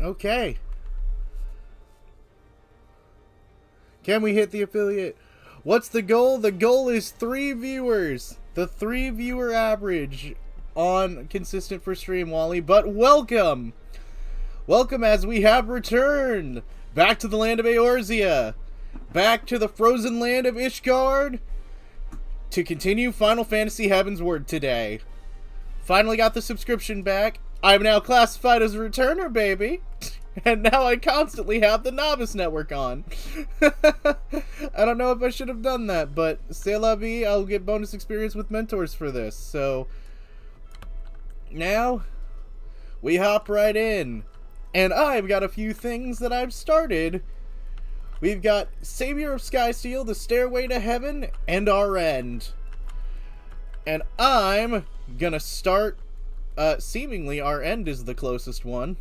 Okay. Can we hit the affiliate? What's the goal? The goal is 3 viewers. The 3 viewer average on consistent for stream, Wally. But welcome! Welcome as we have returned back to the land of Eorzea. Back to the frozen land of Ishgard to continue Final Fantasy Heavensward today. Finally got the subscription back. I'm now classified as a returner, baby. And now I constantly have the Novice Network on. I don't know if I should have done that, but c'est la vie, I'll get bonus experience with mentors for this. So, now, we hop right in. And I've got a few things that I've started. We've got Savior of Skysteel, The Stairway to Heaven, and Our End. And I'm gonna start, seemingly Our End is the closest one.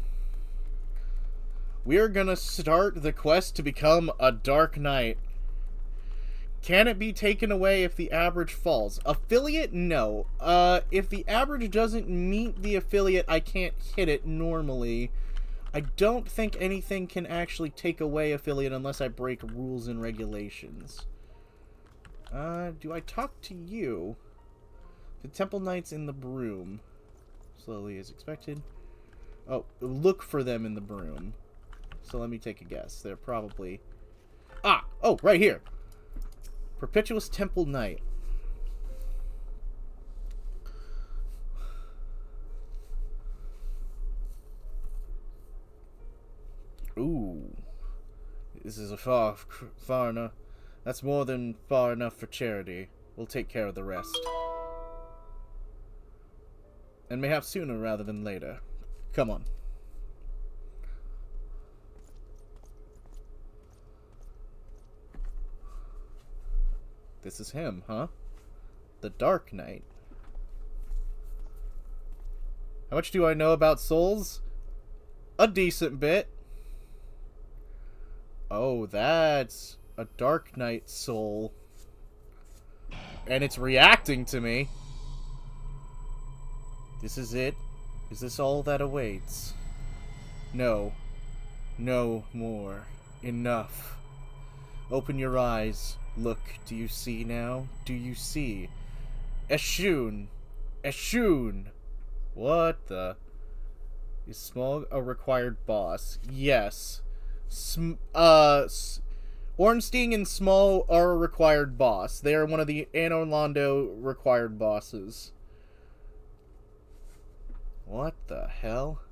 We're gonna start the quest to become a Dark Knight. Can it be taken away if the average falls? Affiliate? No. If the average doesn't meet the affiliate, I can't hit it normally. I don't think anything can actually take away affiliate unless I break rules and regulations. Do I talk to you? The Temple Knights in the Broom. Slowly as expected. Oh, look for them in the Broom. So let me take a guess. They're probably... Ah! Oh, right here! Perpetuous Temple Knight. Ooh. This is a far enough. That's more than far enough for charity. We'll take care of the rest. And mayhap sooner rather than later. Come on. This is him, huh? The Dark Knight. How much do I know about souls? A decent bit. Oh, that's a Dark Knight soul. And it's reacting to me. This is it? Is this all that awaits? No. No more. Enough. Open your eyes. Look, do you see now? Do you see? Eshun, Eshun. What the? Is small a required boss? Yes. Ornstein and Small are a required boss. They are one of the Anno Londo required bosses. What the hell?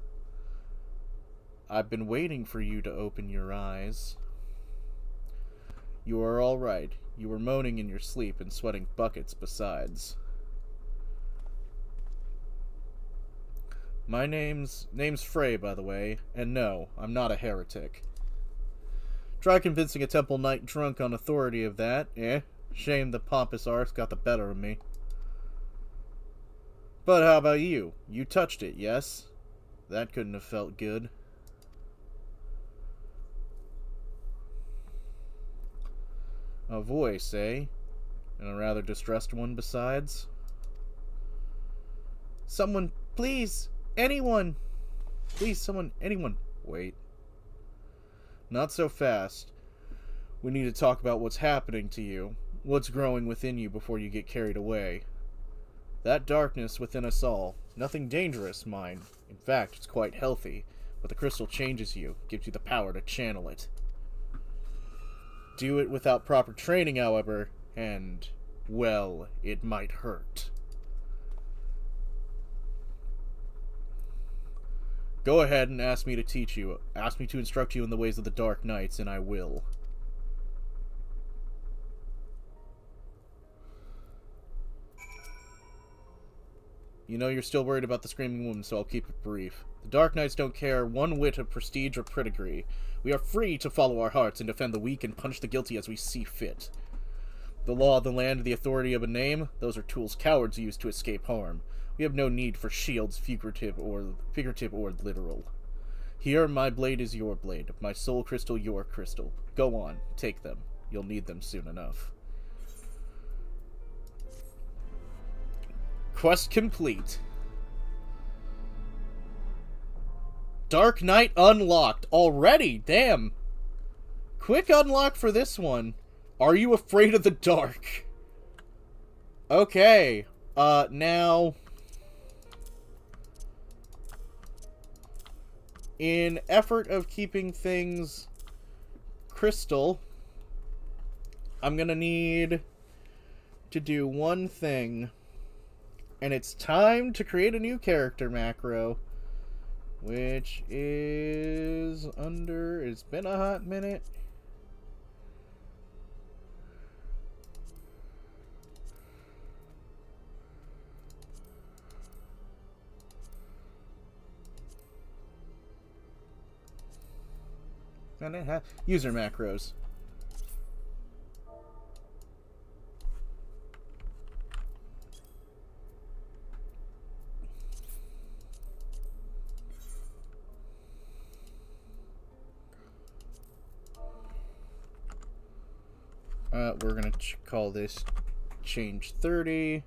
I've been waiting for you to open your eyes. You are all right. You were moaning in your sleep and sweating buckets besides. My name's Frey, by the way, and no, I'm not a heretic. Try convincing a temple knight drunk on authority of that, eh? Shame the pompous arse got the better of me. But how about you? You touched it, yes? That couldn't have felt good. A voice, eh? And a rather distressed one besides. Someone, please! Anyone! Please, someone, anyone. Wait. Not so fast. We need to talk about what's happening to you. What's growing within you before you get carried away. That darkness within us all. Nothing dangerous, mind. In fact, it's quite healthy. But the crystal changes you, gives you the power to channel it. Do it without proper training, however, and, well, it might hurt. Go ahead and ask me to teach you. Ask me to instruct you in the ways of the Dark Knights, and I will. You know you're still worried about the Screaming Woman, so I'll keep it brief. The Dark Knights don't care one whit of prestige or pedigree. We are free to follow our hearts and defend the weak and punish the guilty as we see fit. The law of the land, the authority of a name, those are tools cowards use to escape harm. We have no need for shields, figurative or literal. Here, my blade is your blade, my soul crystal your crystal. Go on, take them. You'll need them soon enough. Quest complete. Dark Knight unlocked. Already? Damn. Quick unlock for this one. Are you afraid of the dark? Okay. Now... in effort of keeping things crystal, I'm gonna need to do one thing. And it's time to create a new character macro. Which is under... it's been a hot minute. And it has user macros. We're gonna call this change 30.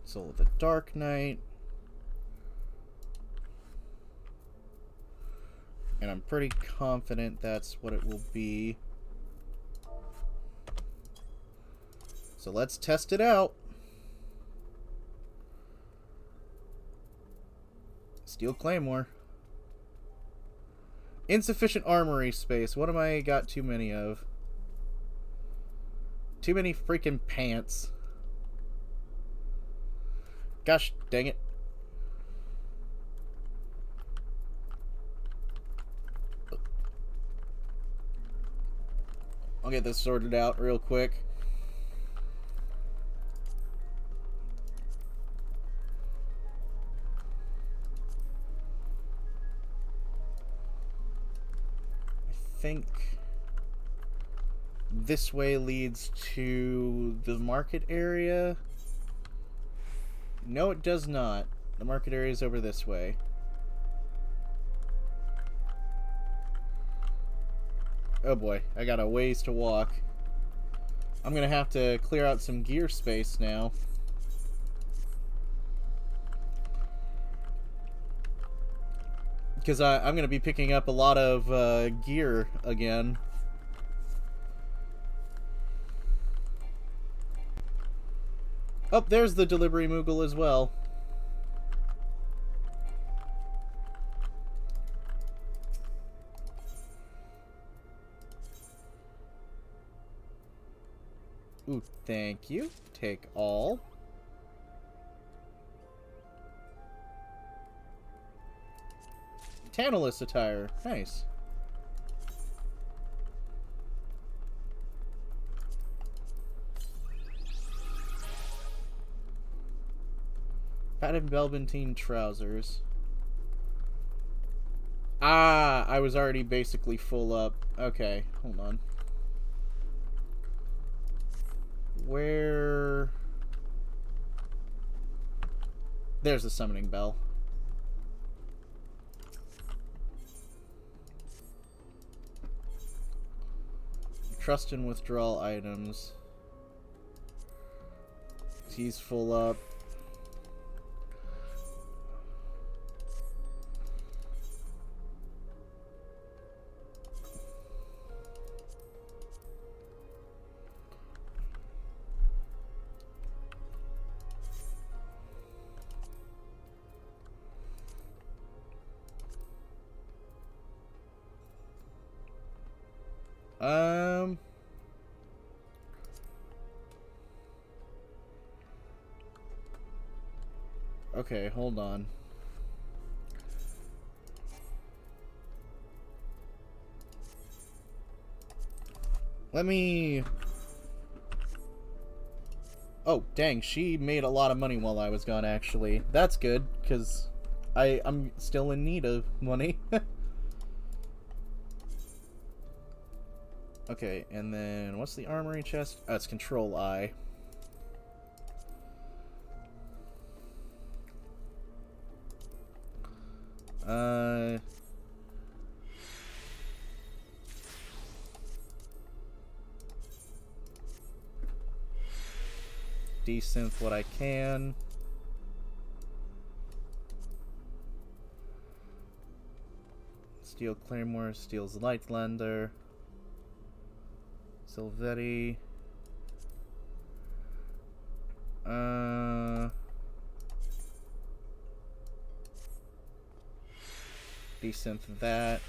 Soul of the Dark Knight. And I'm pretty confident that's what it will be. So let's test it out. Steel Claymore. Insufficient armory space. What am I got too many of? Too many freaking pants. Gosh dang it. I'll get this sorted out real quick. I think this way leads to the market area. No, it does not. The market area is over this way. Oh boy, I got a ways to walk. I'm gonna have to clear out some gear space now. Because I'm gonna be picking up a lot of gear again. Oh, there's the delivery Moogle as well. Ooh, thank you. Take all. Tantalus attire. Nice. Padded Belbantine trousers. Ah, I was already basically full up. Okay, hold on. Where... There's the summoning bell. Trust and withdrawal items. He's full up. Okay, hold on. Let me... Oh, dang, she made a lot of money while I was gone, actually. That's good, because I'm still in need of money. Okay, and then what's the armory chest? Oh, it's Control I. Desynth what I can. Steel Claymore, Steel's Lightlander. Silvetti. Desynth that.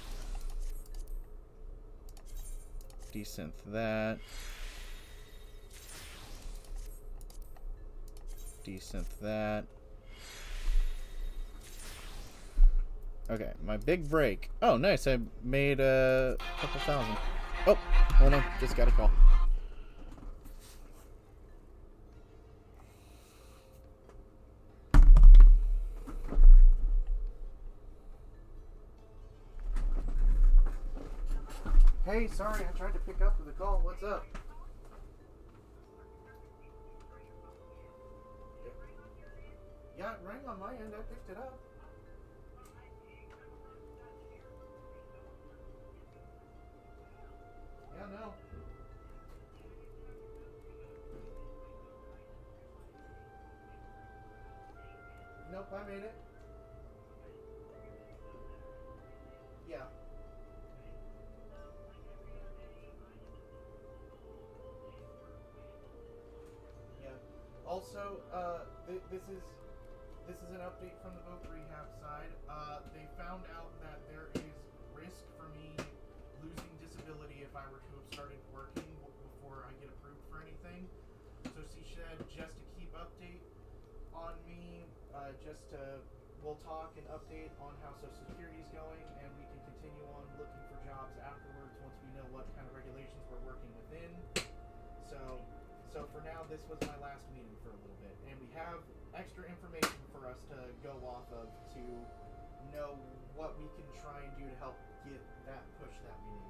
Desynth that. Desynth that. Okay, my big break. Oh, nice. I made a couple thousand. Oh, hold on. Just got a call. Hey, sorry, I tried to pick up the call. What's up? Yeah, it rang on my end. I picked it up. Yeah, no. Nope, I made it. Yeah. Yeah. Also, this is an update from the boat rehab side. They found out that there is risk for me losing disability if I were to have started working before I get approved for anything. So she said just to keep update on me, we'll talk and update on how Social Security is going, and we can continue on looking for jobs afterwards once we know what kind of regulations we're working within. So for now, this was my last meeting for a little bit, and we have extra information for us to go off of to know what we can try and do to help push that meeting.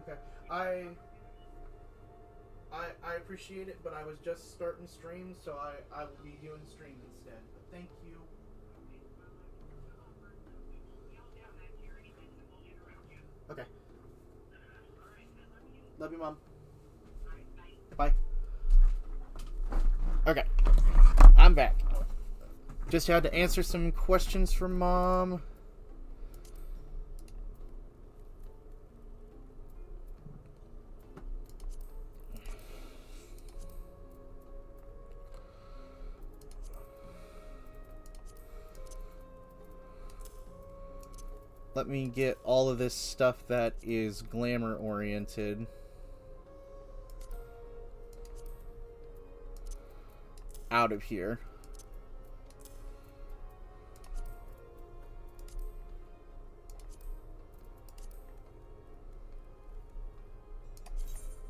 Okay. I appreciate it, but I was just starting stream, so I will be doing stream instead. But thank you. Okay. Love you, Mom. Bye. Okay. I'm back. Just had to answer some questions from Mom. Let me get all of this stuff that is glamour oriented out of here.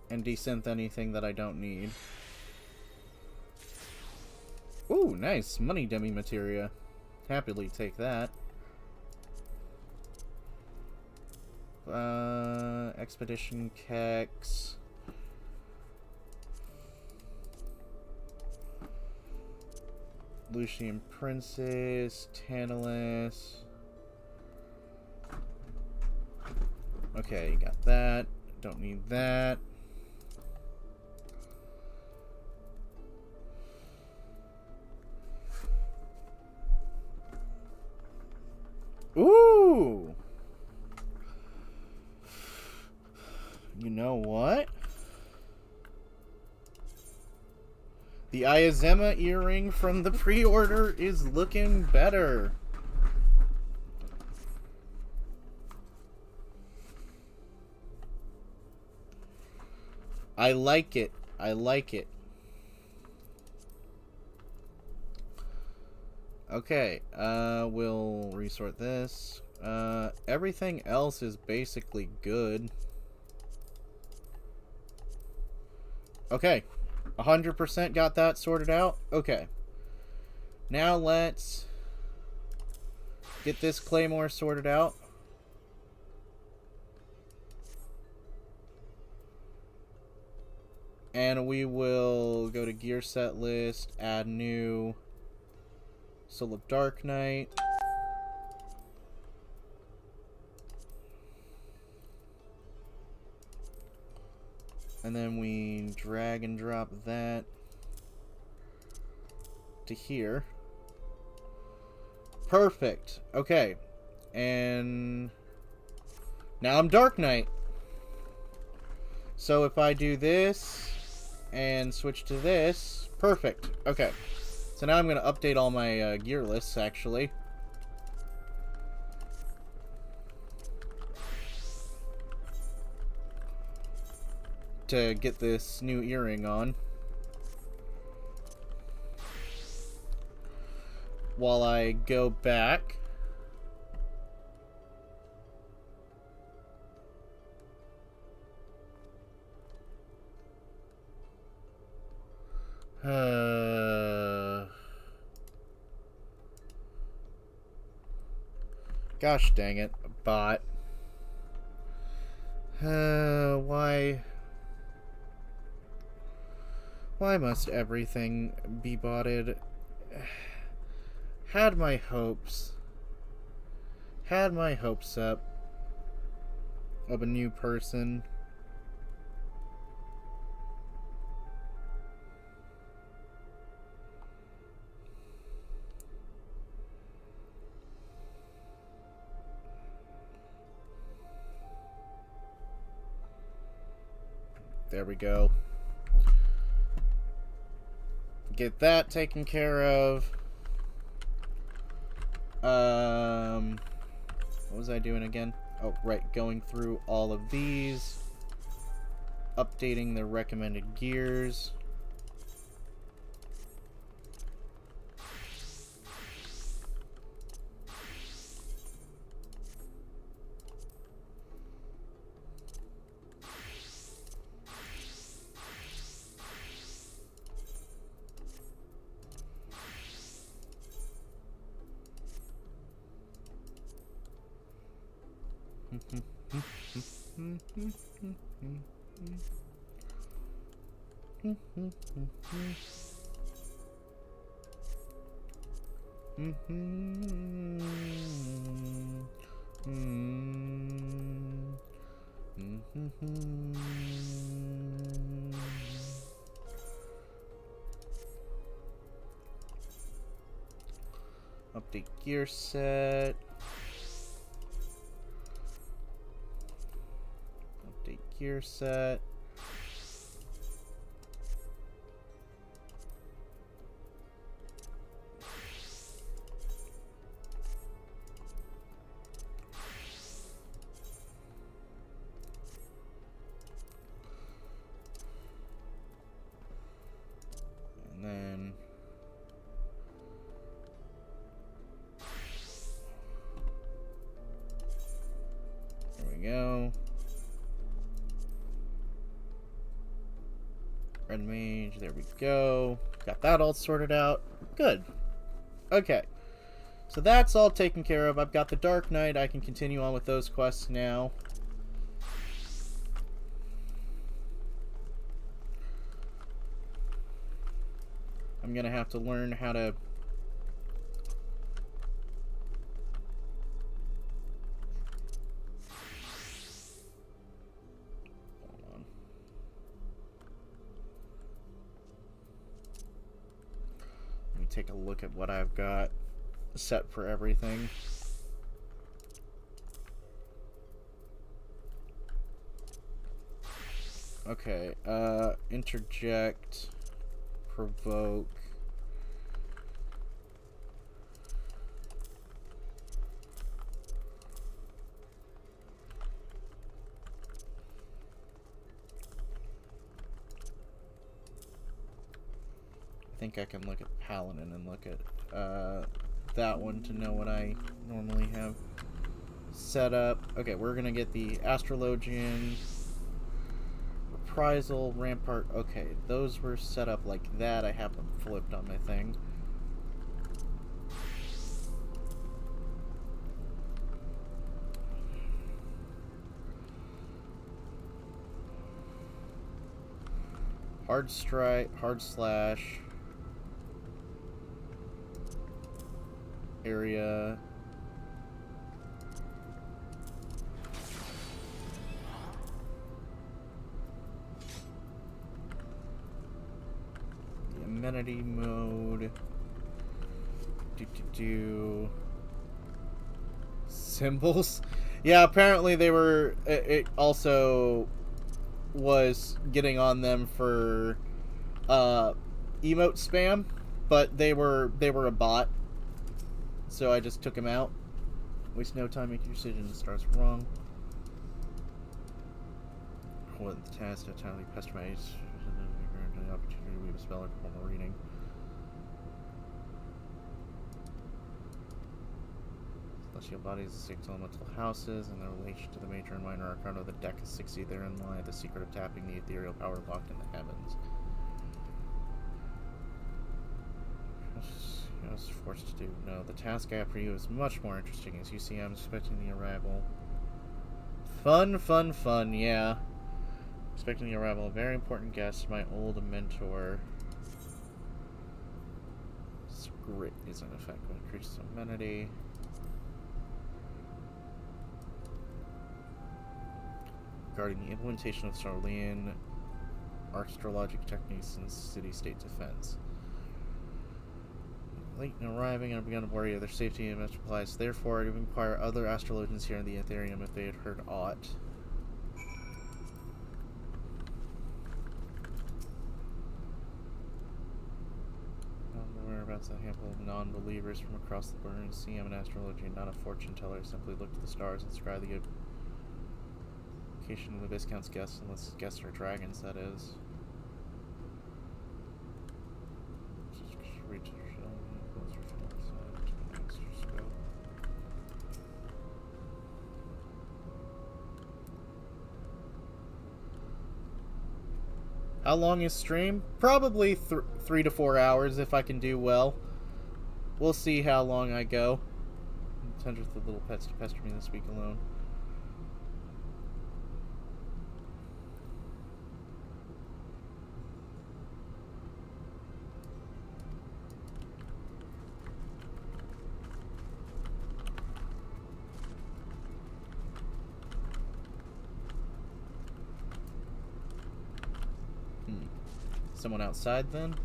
And desynth anything that I don't need. Ooh, nice. Money demi materia. Happily take that. Expedition Kex. Lucian Princess. Tantalus. Okay, got that. Don't need that. Ooh! You know what? The Iazema earring from the pre-order is looking better. I like it. I like it. Okay, we'll resort this. Everything else is basically good. Okay, 100% got that sorted out. Okay. Now let's get this claymore sorted out. And we will go to gear set list, add new Soul of Dark Knight. And then we drag and drop that to here. Perfect. Okay. And now I'm Dark Knight. So if I do this and switch to this, perfect. Okay. So now I'm going to update all my gear lists, actually. To get this new earring on. While I go back. Gosh dang it, bot. Why must everything be botted? Had my hopes up of a new person. There we go. Get that taken care of. What was I doing again? Oh, right. Going through all of these. Updating the recommended gears. Update gear set. Update gear set. And then there we go. Red mage, there we go. Got that all sorted out. Good. Okay. So that's all taken care of. I've got the Dark Knight. I can continue on with those quests now. I'm gonna have to learn how to take a look at what I've got set for everything. Okay, interject, provoke. I think I can look at Paladin and look at that one to know what I normally have set up. Okay, we're gonna get the Astrologian, Reprisal, Rampart. Okay, those were set up like that. I have them flipped on my thing. Hard strike, hard slash. Area. The amenity mode. Symbols. Yeah, apparently they were. It also was getting on them for emote spam, but they were a bot. So I just took him out. Waste no time making decisions. Starts wrong. What the task to entirely pester my the opportunity to weave a spell or perform a reading. Celestial bodies, 6 elemental houses, and their relation to the major and minor arcana of the deck is 60. Therein lie the secret of tapping the ethereal power locked in the heavens. I was forced to do. No, the task I have for you is much more interesting. As you see, I'm expecting the arrival. Fun, yeah. Expecting the arrival of a very important guest, my old mentor. Grit is in effect when it increases amenity. Regarding the implementation of Sarlean astrologic techniques in city-state defense. Late in arriving, I've begun to worry of their safety and supplies. Therefore, I would inquire other astrologians here in the Ethereum if they had heard aught. Whereabouts a handful of non-believers from across the burning sea. I'm an astrologian, not a fortune teller. I simply look to the stars and describe the location of the Viscount's guests, unless guests are dragons, that is. How long is stream? Probably 3 to 4 hours if I can do well. We'll see how long I go. 100th of little pets to pester me this week alone. Someone outside, then?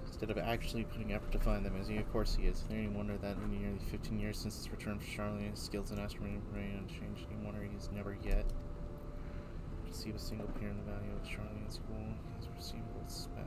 Instead of actually putting effort to find them, as he, of course he is. Is there any wonder that in nearly 15 years since his return from Charlotte, his skills in astronomy remain unchanged? Any wonder he's never yet received a single peer in the value of Charlotte school? He's received with spat.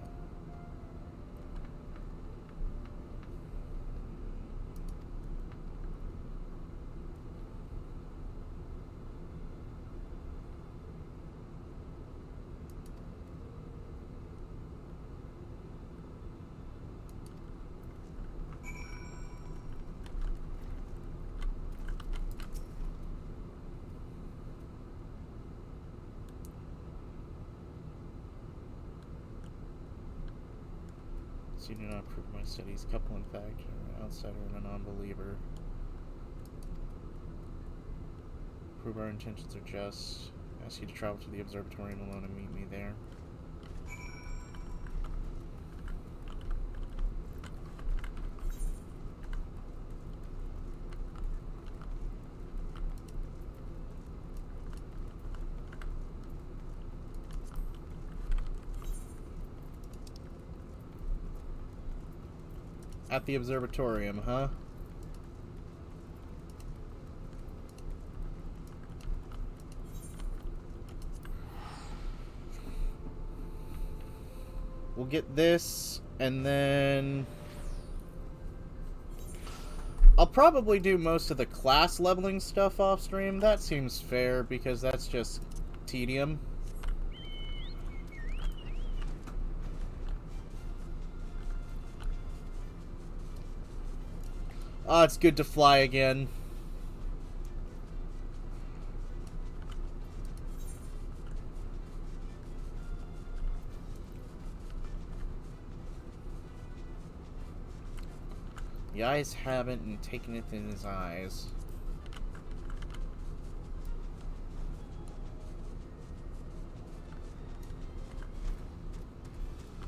So you do not approve of my studies. Couple, in fact, an outsider and a non-believer. Prove our intentions are just. Ask you to travel to the observatorium alone and meet me there. At the observatorium, huh? We'll get this, and then I'll probably do most of the class leveling stuff off stream. That seems fair, because that's just tedium. Oh, it's good to fly again. The eyes haven't, and taken it in his eyes.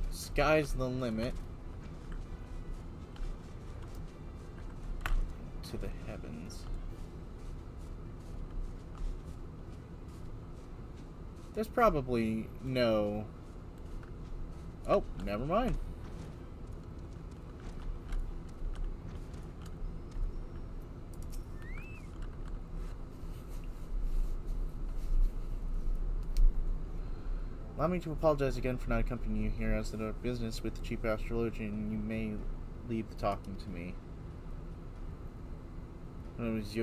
Sky's the limit. To the heavens. There's probably no... Oh, never mind. Allow me to apologize again for not accompanying you here, as the business with the chief astrologian. You may leave the talking to me. When it was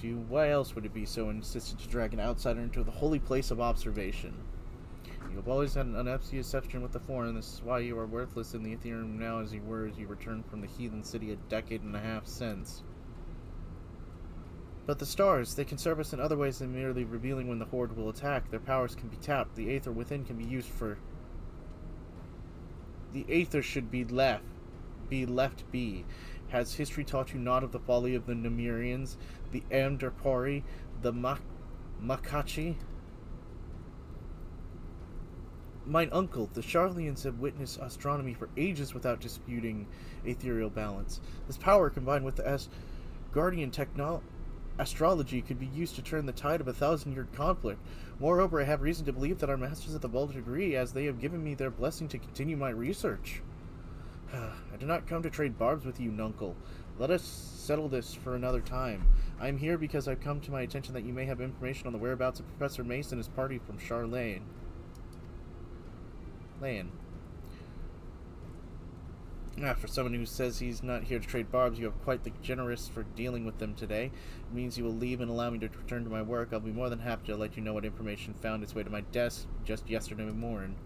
you, why else would it be so insistent to drag an outsider into the holy place of observation? You have always had an unhappy deception with the foreign. This is why you are worthless in the Ethereum now as you were as you returned from the heathen city a decade and a half since. But the stars, they can serve us in other ways than merely revealing when the Horde will attack. Their powers can be tapped. The Aether within can be used for... The Aether should be left be. Has history taught you not of the folly of the Nemirians, the Amderpari, the Makachi? Mine uncle, the Charlians have witnessed astronomy for ages without disputing ethereal balance. This power, combined with the Guardian astrology, could be used to turn the tide of a 1,000-year conflict. Moreover, I have reason to believe that our masters of the Vault agree, as they have given me their blessing to continue my research. I do not come to trade barbs with you, nuncle. Let us settle this for another time. I am here because I've come to my attention that you may have information on the whereabouts of Professor Mace and his party from Charlane. For someone who says he's not here to trade barbs, you have quite the generous for dealing with them today. It means you will leave and allow me to return to my work. I'll be more than happy to let you know what information found its way to my desk just yesterday morning.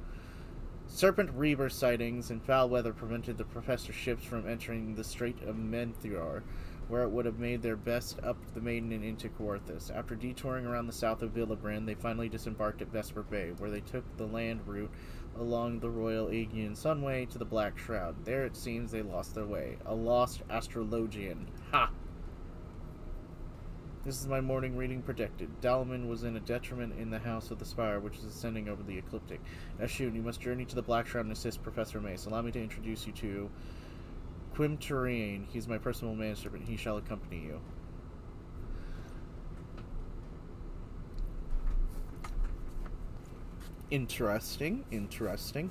Serpent Reaver sightings and foul weather prevented the professor's ships from entering the Strait of Menthior, where it would have made their best up the Maiden and into Coarthus. After detouring around the south of Villabrand, they finally disembarked at Vesper Bay, where they took the land route along the Royal Aegean Sunway to the Black Shroud. There, it seems, they lost their way. A lost astrologian. Ha! This is my morning reading predicted. Dalman was in a detriment in the House of the Spire, which is ascending over the ecliptic. Eshun, you must journey to the Black Shroud and assist Professor Mace. Allow me to introduce you to Quimterrain. He's my personal manservant. He shall accompany you. Interesting, interesting.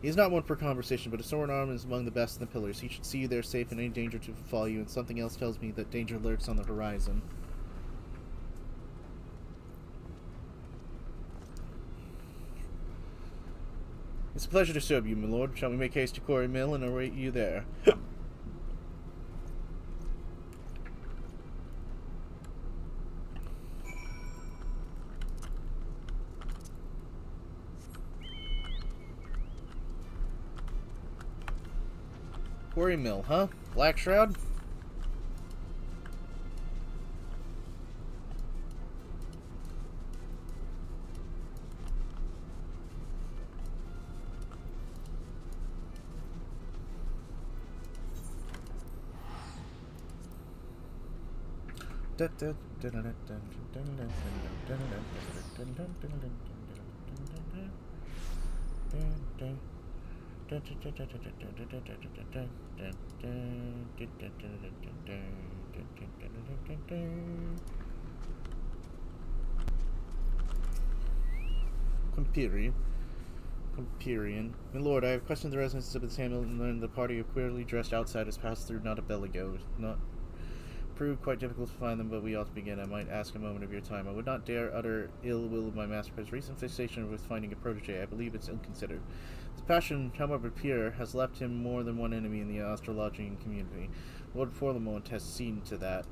He's not one for conversation, but a sword arm is among the best in the pillars. He should see you there safe and any danger to befall you, and something else tells me that danger lurks on the horizon. It's a pleasure to serve you, my lord. Shall we make haste to Quarry Mill and await you there? Quarry Mill, huh? Black Shroud? Quemperian. My lord, I have questioned the residents of this hamlet and learned the party of queerly dressed outsiders passed through not a belligo. Not proved quite difficult to find them, but we ought to begin. I might ask a moment of your time. I would not dare utter ill will of my master, but his recent fixation with finding a protege, I believe it's ill-considered. His passion, however pure, has left him more than one enemy in the astrologian community. Lord Forlamont has seen to that.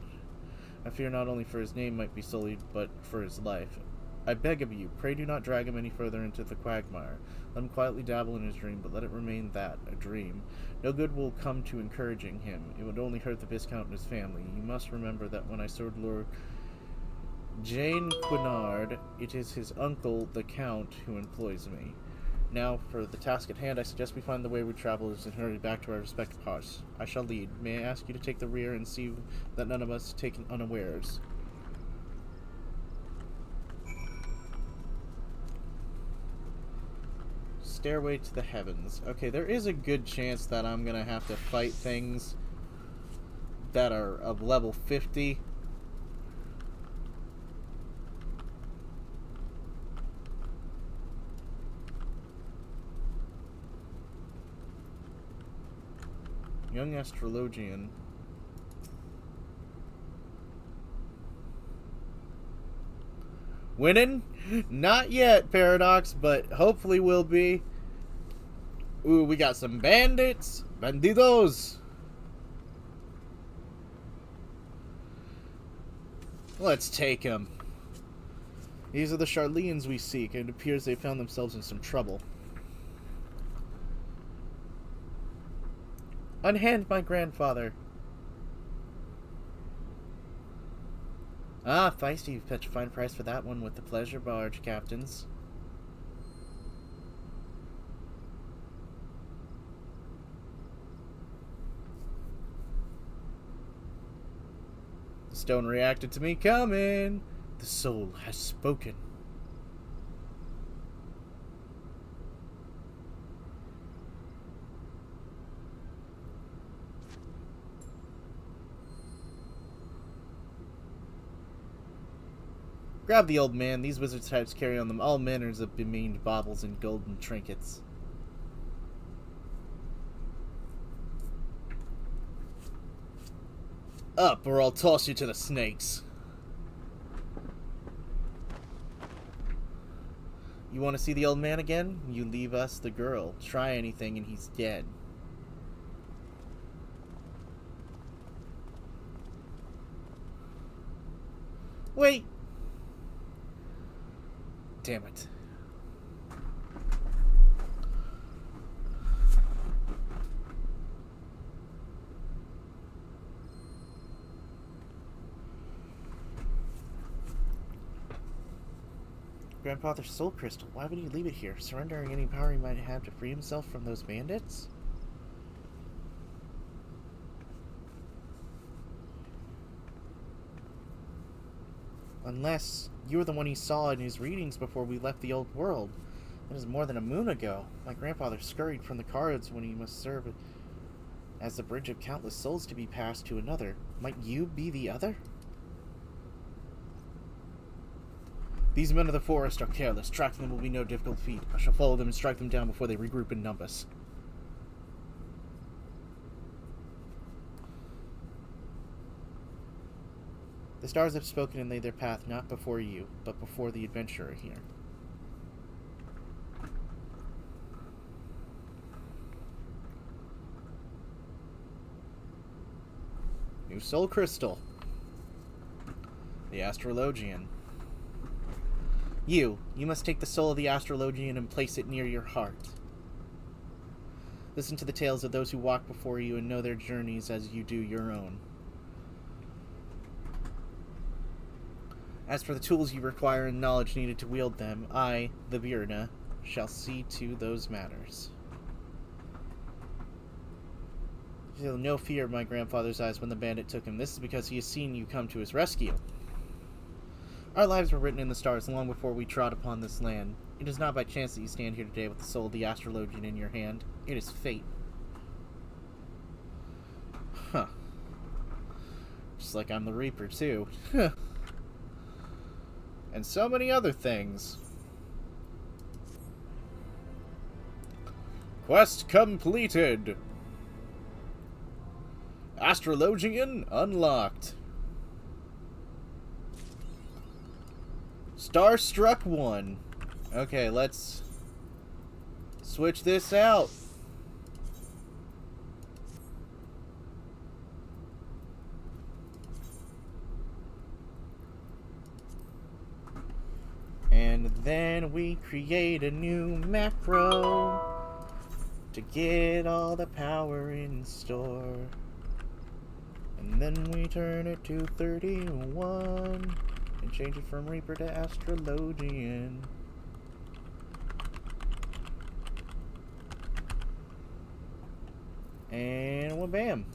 I fear not only for his name might be sullied, but for his life. I beg of you, pray do not drag him any further into the quagmire. Let him quietly dabble in his dream, but let it remain that, a dream. No good will come to encouraging him. It would only hurt the Viscount and his family. You must remember that when I served Lord Jane Quinard, it is his uncle, the Count, who employs me. Now, for the task at hand, I suggest we find the wayward travelers and hurry back to our respective hearths. I shall lead. May I ask you to take the rear and see that none of us is taken unawares? Stairway to the Heavens. Okay, there is a good chance that I'm gonna have to fight things that are of level 50. Young Astrologian. Winning? Not yet, Paradox, but hopefully we'll be. Ooh, we got some bandits. Bandidos. Let's take them. These are the Charleans we seek, and it appears they found themselves in some trouble. Unhand my grandfather. Ah, feisty. You fetch a fine price for that one with the pleasure barge, captains. The stone reacted to me coming. The soul has spoken. Grab the old man. These wizard types carry on them all manners of bemeaned baubles and golden trinkets. Up, or I'll toss you to the snakes. You want to see the old man again? You leave us the girl. Try anything and he's dead. Wait! Damn it. Grandfather's soul crystal. Why would he leave it here? Surrendering any power he might have to free himself from those bandits? Unless you were the one he saw in his readings before we left the old world. That is more than a moon ago. My grandfather scurried from the cards when he must serve as the bridge of countless souls to be passed to another. Might you be the other? These men of the forest are careless. Tracking them will be no difficult feat. I shall follow them and strike them down before they regroup and nump us. The stars have spoken and laid their path not before you, but before the adventurer here. New soul crystal. The Astrologian. You must take the soul of the Astrologian and place it near your heart. Listen to the tales of those who walk before you and know their journeys as you do your own. As for the tools you require and knowledge needed to wield them, I, the Virna, shall see to those matters. Feel no fear of my grandfather's eyes when the bandit took him. This is because he has seen you come to his rescue. Our lives were written in the stars long before we trod upon this land. It is not by chance that you stand here today with the soul of the Astrologian in your hand. It is fate. Huh. Just like I'm the Reaper, too. And so many other things. Quest completed! Astrologian unlocked. Starstruck 1. Okay, let's switch this out. And then we create a new macro to get all the power in store. And then we turn it to 31 and change it from Reaper to Astrologian. And wha-bam.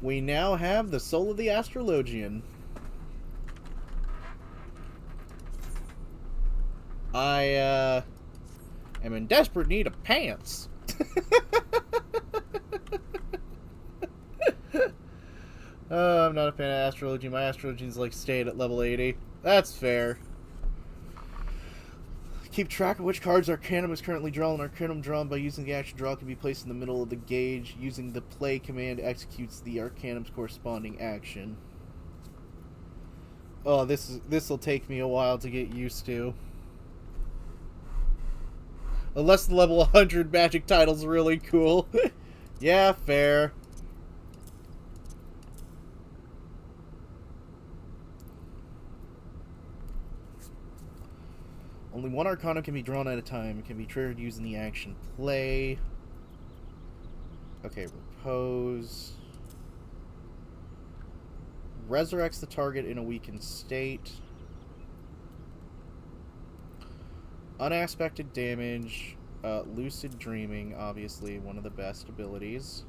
We now have the soul of the Astrologian. I am in desperate need of pants. I'm not a fan of Astrology. My Astrologian's like stayed at level 80. That's fair. Keep track of which cards Arcanum is currently drawn. Arcanum drawn by using the action draw can be placed in the middle of the gauge. Using the play command executes the Arcanum's corresponding action. Oh, this'll take me a while to get used to. Unless the level 100 magic title's really cool. Yeah, fair. Only one Arcanum can be drawn at a time. It can be triggered using the action play. Okay, repose. Resurrects the target in a weakened state. Unaspected damage. Lucid Dreaming, obviously one of the best abilities.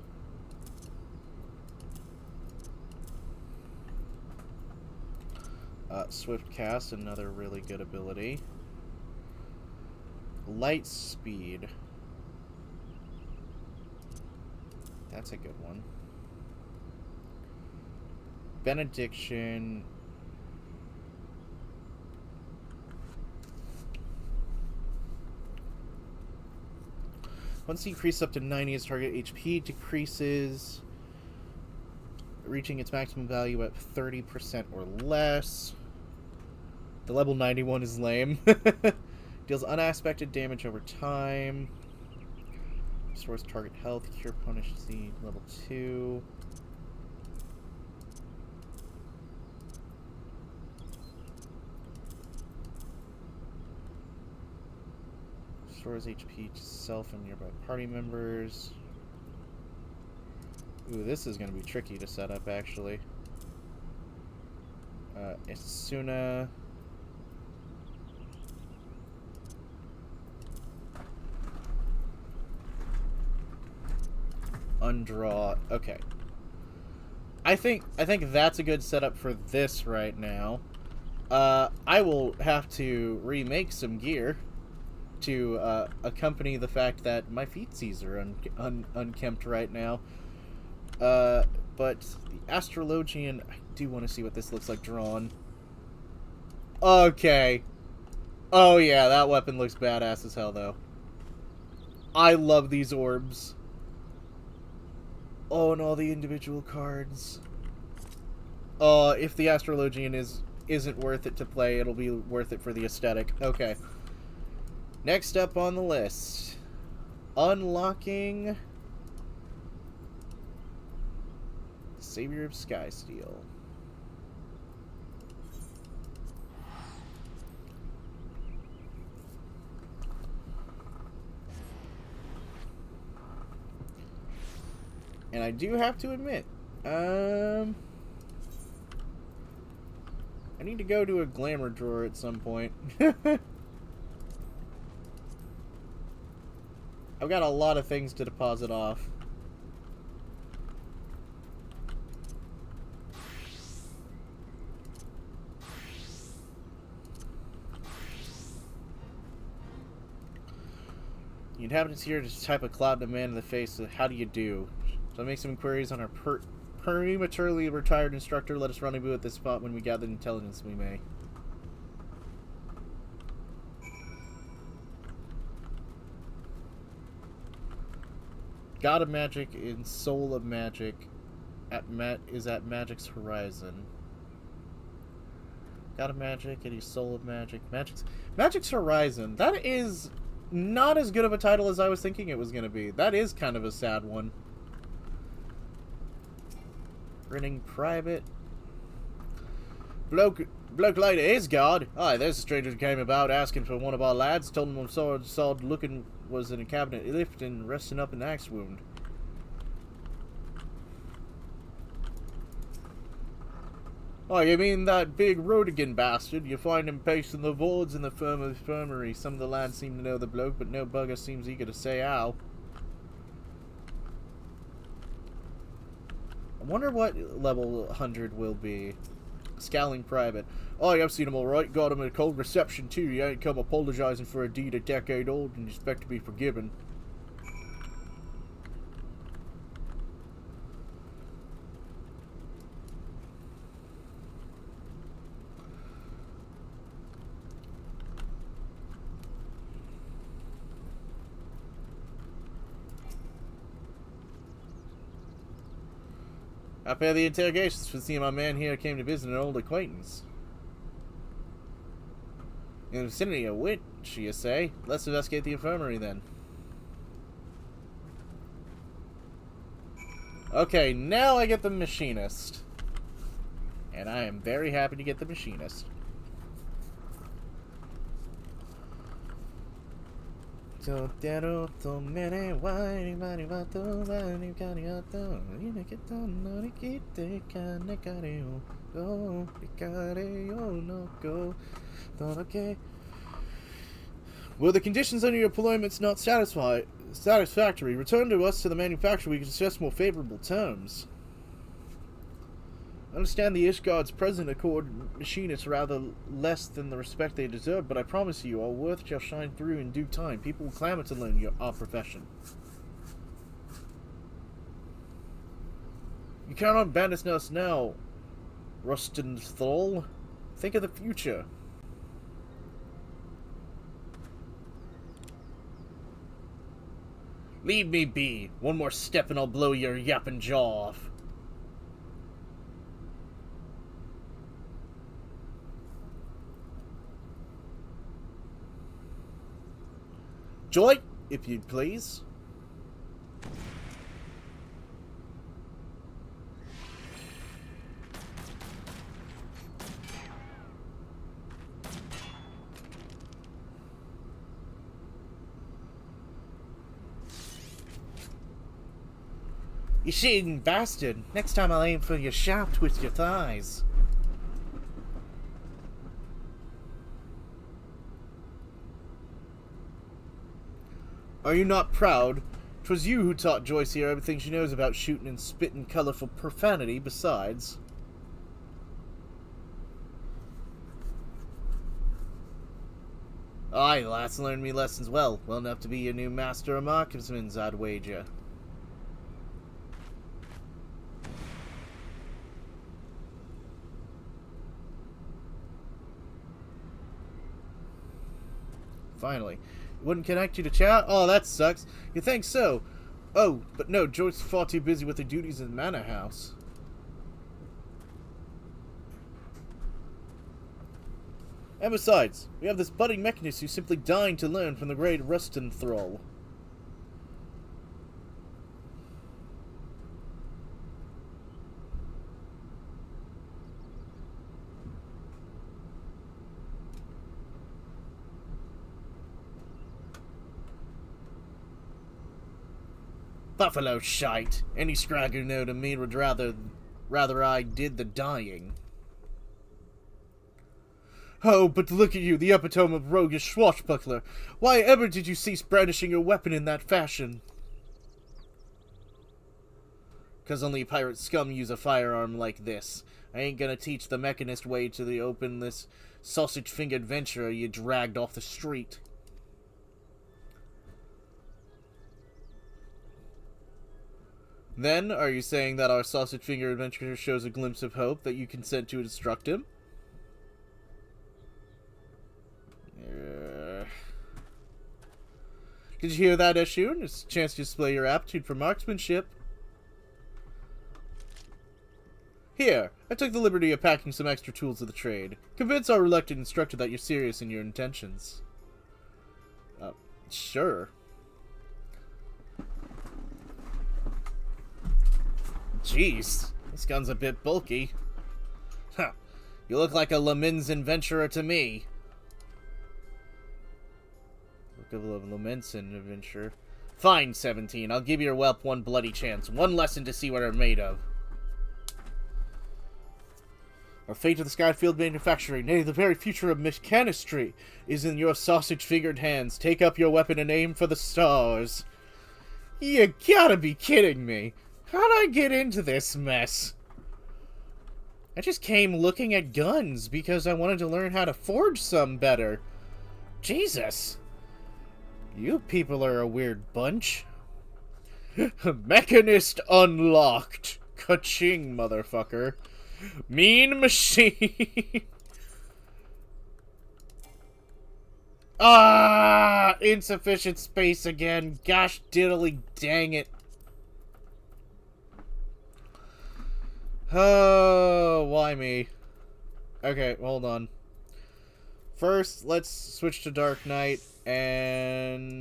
Swift Cast, another really good ability. Light Speed. That's a good one. Benediction. Once you increase up to 90, its target HP decreases, reaching its maximum value at 30% or less. The level 91 is lame. Deals unaspected damage over time. Restores target health. Cure Punish Z level 2. Restores HP to self and nearby party members. Ooh, this is going to be tricky to set up, actually. Isuna. Undraw. Okay. I think that's a good setup for this right now. I will have to remake some gear to accompany the fact that my feetsies are unkempt right now. But the Astrologian, I do want to see what this looks like drawn. Okay. Oh yeah, that weapon looks badass as hell, though. I love these orbs. Oh, and all the individual cards. If the Astrologian isn't worth it to play, it'll be worth it for the aesthetic. Okay. Next up on the list. Unlocking... Savior of Skysteel. And I do have to admit, I need to go to a glamour drawer at some point. I've got a lot of things to deposit off. The inhabitants here just type a cloud to man in the face of how do you do? So I make some inquiries on our prematurely retired instructor. Let us rendezvous at this spot when we gather intelligence we may. God of Magic and Soul of Magic is at Magic's Horizon. God of Magic and Soul of Magic. Magic's Horizon. That is not as good of a title as I was thinking it was going to be. That is kind of a sad one. Running private. Bloke like his god. Aye, there's a stranger who came about asking for one of our lads. Told him saw looking was in a cabinet lift and resting up an axe wound. Oh, you mean that big Rodigan bastard? You find him pacing the wards in the infirmary. Some of the lads seem to know the bloke, but no bugger seems eager to say how. I wonder what level 100 will be. Scowling private. Oh, I've seen him alright. Got him a cold reception too. You ain't come apologizing for a deed a decade old and you expect to be forgiven. I pay the interrogations for seeing my man here came to visit an old acquaintance. In the vicinity of which, you say? Let's investigate the infirmary then. Okay, now I get the machinist. And I am very happy to get the machinist. Were the conditions under your employment not satisfactory, return to us to the manufacturer. We can discuss more favorable terms. I understand the Ishgard's present accord machinists rather less than the respect they deserve, but I promise you, our worth shall shine through in due time. People will clamor to learn our profession. You cannot abandon us now, Rustenthal. Think of the future. Leave me be. One more step and I'll blow your yapping jaw off. Joy, if you'd please. You shitting bastard. Next time I'll aim for your shaft with your thighs. Are you not proud? 'Twas you who taught Joyce here everything she knows about shooting and spitting colorful profanity besides. Aye, the lass learned me lessons well enough to be your new master of marksman's, I'd wager. finally. It wouldn't connect you to chat? Oh, that sucks. You think so? Oh, but no, Joy's far too busy with the duties in the manor house. And besides, we have this budding mechanist who's simply dying to learn from the great Rustin Thrall. Buffalo shite. Any scragger know to me would rather I did the dying. Oh, but look at you, the epitome of roguish swashbuckler. Why ever did you cease brandishing your weapon in that fashion? 'Cause only pirate scum use a firearm like this. I ain't gonna teach the mechanist way to the open this sausage-fingered adventurer you dragged off the street. Then, are you saying that our sausage-finger adventurer shows a glimpse of hope that you consent to instruct him? Did you hear that, Eshun? It's a chance to display your aptitude for marksmanship. Here, I took the liberty of packing some extra tools of the trade. Convince our reluctant instructor that you're serious in your intentions. Sure. Jeez, this gun's a bit bulky. Huh. You look like a Lamins adventurer to me. Look at a Lamins adventurer. Fine, 17. I'll give your whelp one bloody chance. One lesson to see what they're made of. Our fate of the Skyfield manufacturing, nay, the very future of mechanistry, is in your sausage-fingered hands. Take up your weapon and aim for the stars. You gotta be kidding me. How'd I get into this mess? I just came looking at guns because I wanted to learn how to forge some better. Jesus. You people are a weird bunch. Mechanist unlocked. Ka-ching, motherfucker. Mean machine. Ah, insufficient space again. Gosh diddly dang it. Oh, why me? Okay, hold on. First, let's switch to Dark Knight and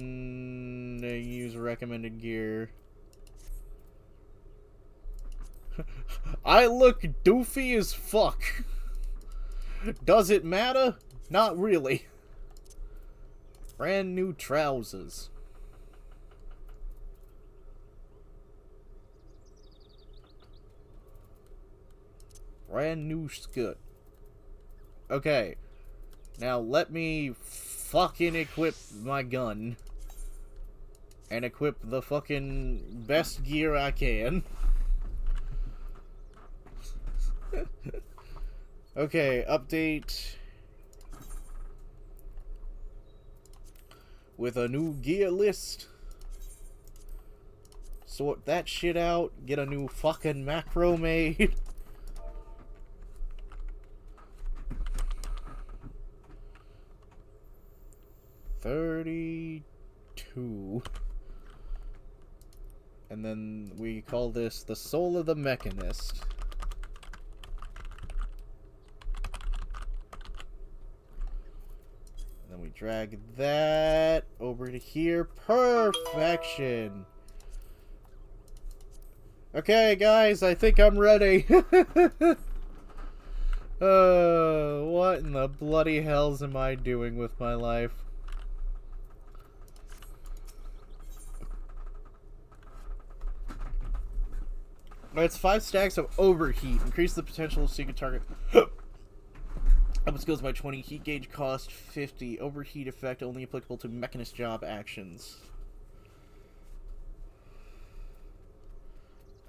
use recommended gear. I look doofy as fuck. Does it matter? Not really. Brand new trousers. Brand new skirt. Okay. Now let me fucking equip my gun. And equip the fucking best gear I can. Okay, update. With a new gear list. Sort that shit out. Get a new fucking macro made. $32. And then we call this the Soul of the Mechanist. And then we drag that over to here. Perfection! Okay, guys, I think I'm ready. What in the bloody hells am I doing with my life? It's 5 stacks of overheat. Increase the potential of secret target. Up skills by 20. Heat gauge cost 50. Overheat effect only applicable to mechanist job actions.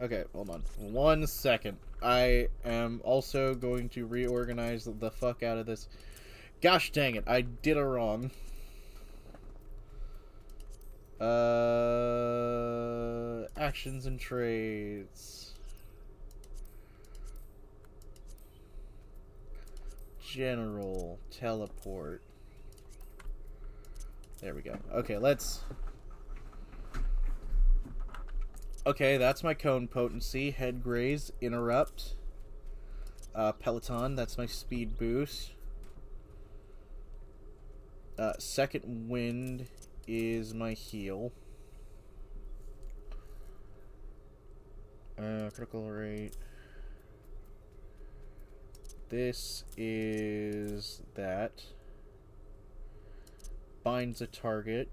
Okay, hold on. 1 second. I am also going to reorganize the fuck out of this. Gosh dang it, I did it wrong. Actions and trades. General, teleport. There we go. Okay, let's... Okay, that's my cone potency. Head graze, interrupt. Peloton, that's my speed boost. Second wind is my heal. Critical rate. This is that. Binds a target.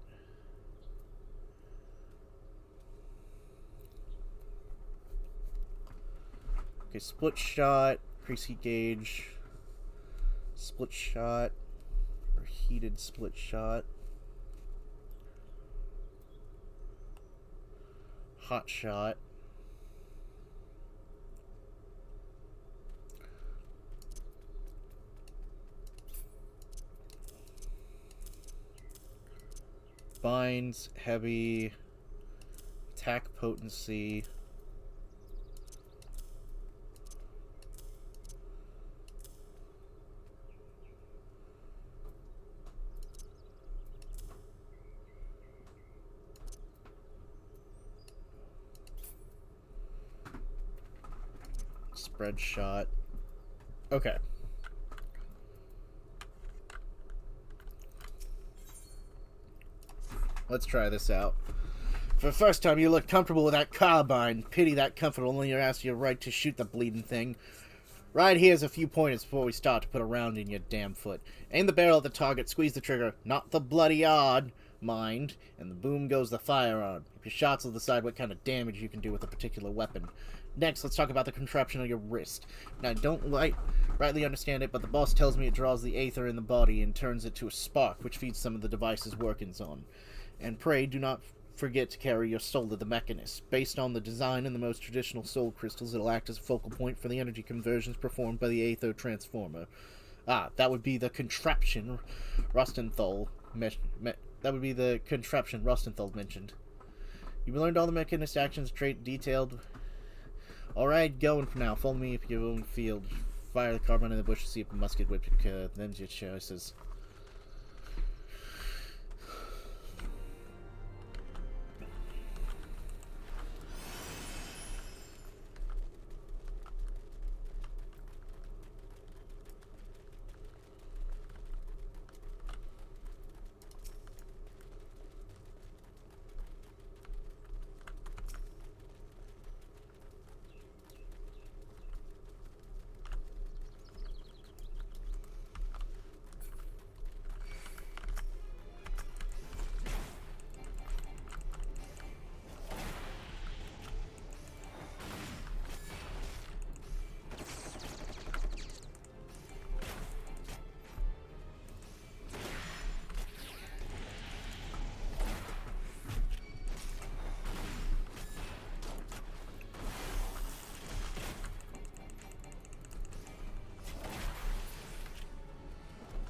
Okay, split shot, increase heat gauge, split shot, or heated split shot, hot shot, binds heavy, attack potency, spread shot. Okay. Let's try this out. For the first time, you look comfortable with that carbine. Pity that comfort only asks you right to shoot the bleeding thing. Right here's a few pointers before we start to put a round in your damn foot. Aim the barrel at the target, squeeze the trigger, not the bloody odd, mind, and the boom goes the firearm. If your shots will decide what kind of damage you can do with a particular weapon. Next, let's talk about the contraption of your wrist. Now, I don't rightly understand it, but the boss tells me it draws the aether in the body and turns it to a spark, which feeds some of the device's workings on. And pray, do not forget to carry your soul to the mechanist. Based on the design and the most traditional soul crystals, it'll act as a focal point for the energy conversions performed by the aether transformer. Ah, that would be the contraption Rostenthal mentioned. You've learned all the mechanist actions, detailed. Alright, going for now. Follow me if you're in the field. Fire the carbine in the bush to see if a musket whip them's your choices.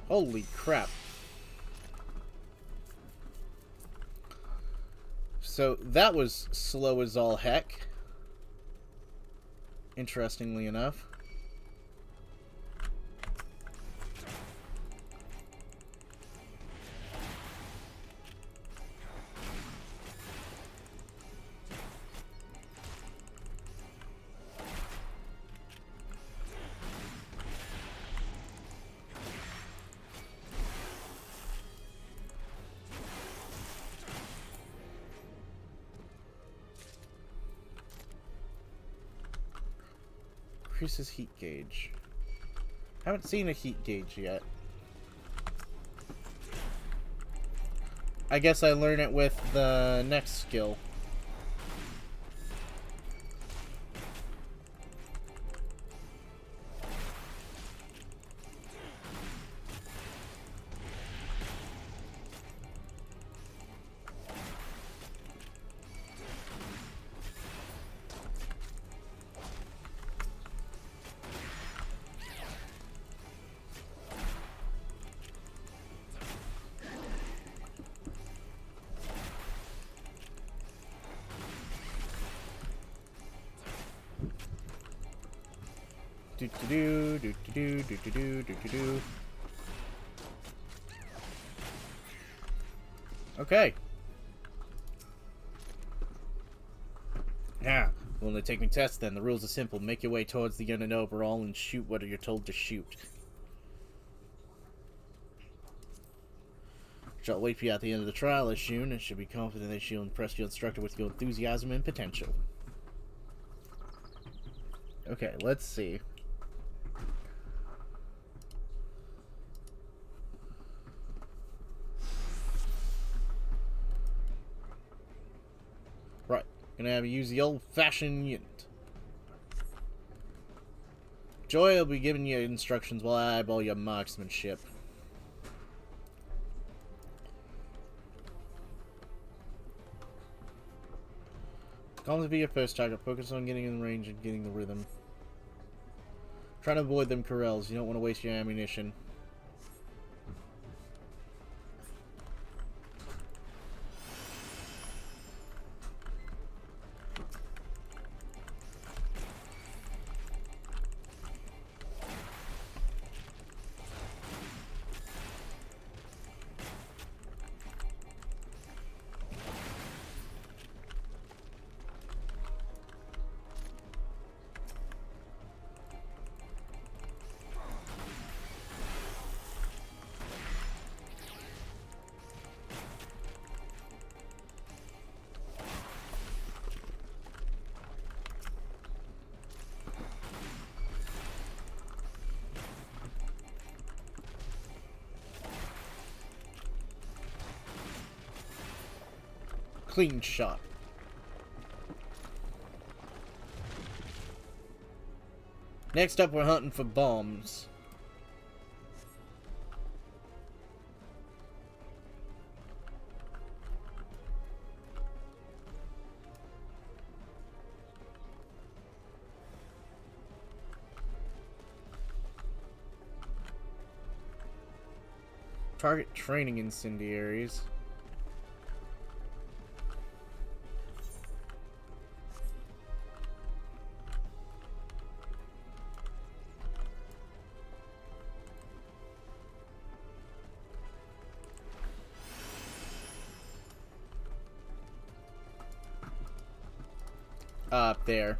Holy crap. So that was slow as all heck. Interestingly enough. Increases heat gauge. Haven't seen a heat gauge yet. I guess I learn it with the next skill. Okay. Yeah. Will they take me test then? The rules are simple. Make your way towards the unit overall and shoot what you're told to shoot. Shall wait for you at the end of the trial as shown, and should be confident that she'll impress your instructor with your enthusiasm and potential. Okay, let's see. Right, gonna have you use the old-fashioned unit. Joy will be giving you instructions while I eyeball your marksmanship. Calm to be your first target. Focus on getting in range and getting the rhythm. Try to avoid them corrals. You don't want to waste your ammunition. Clean shot. Next up, we're hunting for bombs. Target training incendiaries. Up there.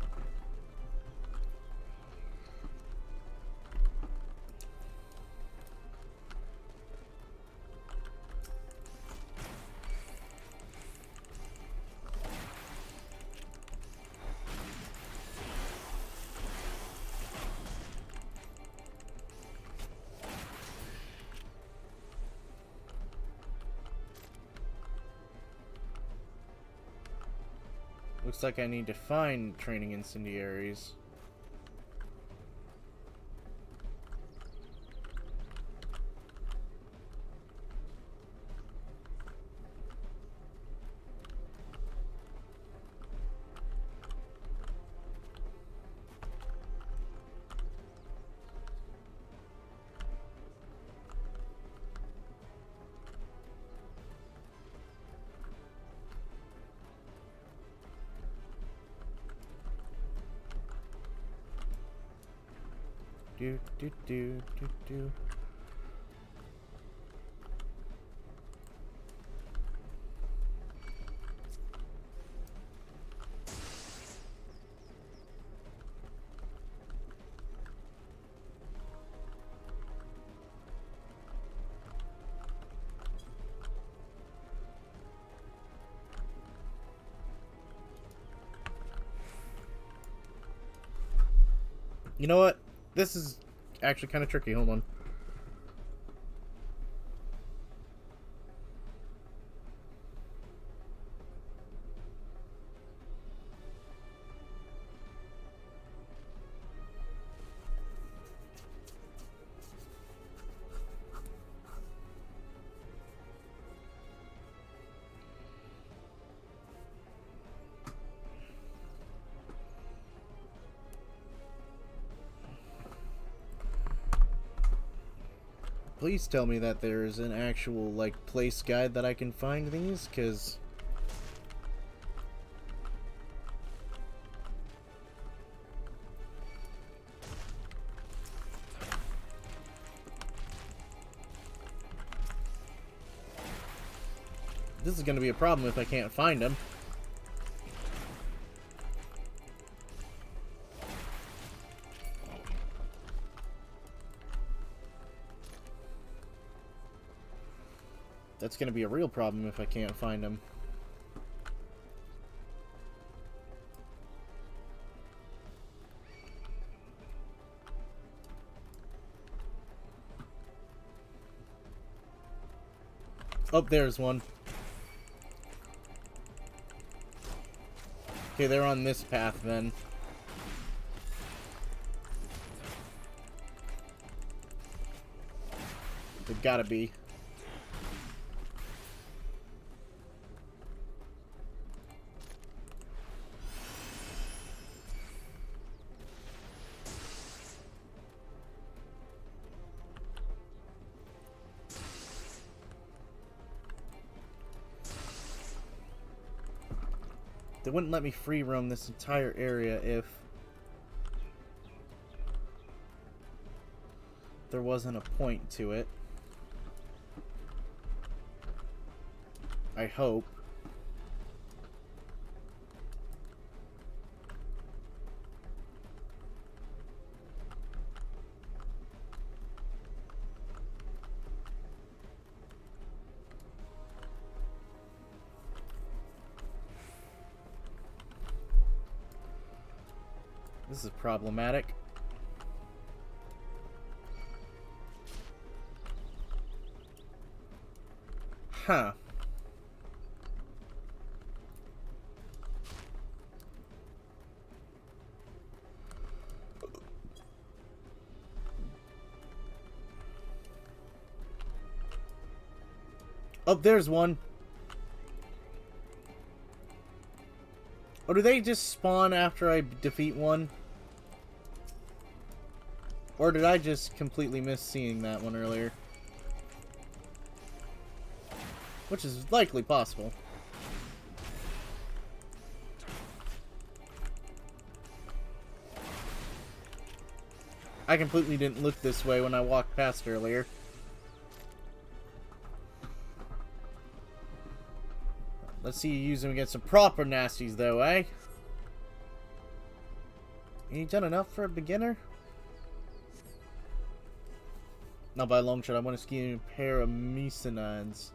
Looks like I need to find training incendiaries. Do. You know what? This is actually kind of tricky. Hold on. Please tell me that there's an actual, like, place guide that I can find these, because... This is going to be a problem if I can't find him. That's going to be a real problem if I can't find him. Oh, there's one. Okay, they're on this path then. They've gotta be. They wouldn't let me free roam this entire area if there wasn't a point to it. I hope. This is problematic. Huh. Oh, there's one. Or do they just spawn after I defeat one? Or did I just completely miss seeing that one earlier? Which is likely possible. I completely didn't look this way when I walked past earlier. Let's see you use them against some proper nasties though, eh? You done enough for a beginner? Not by a long shot. I want to ski a pair of Mesonides.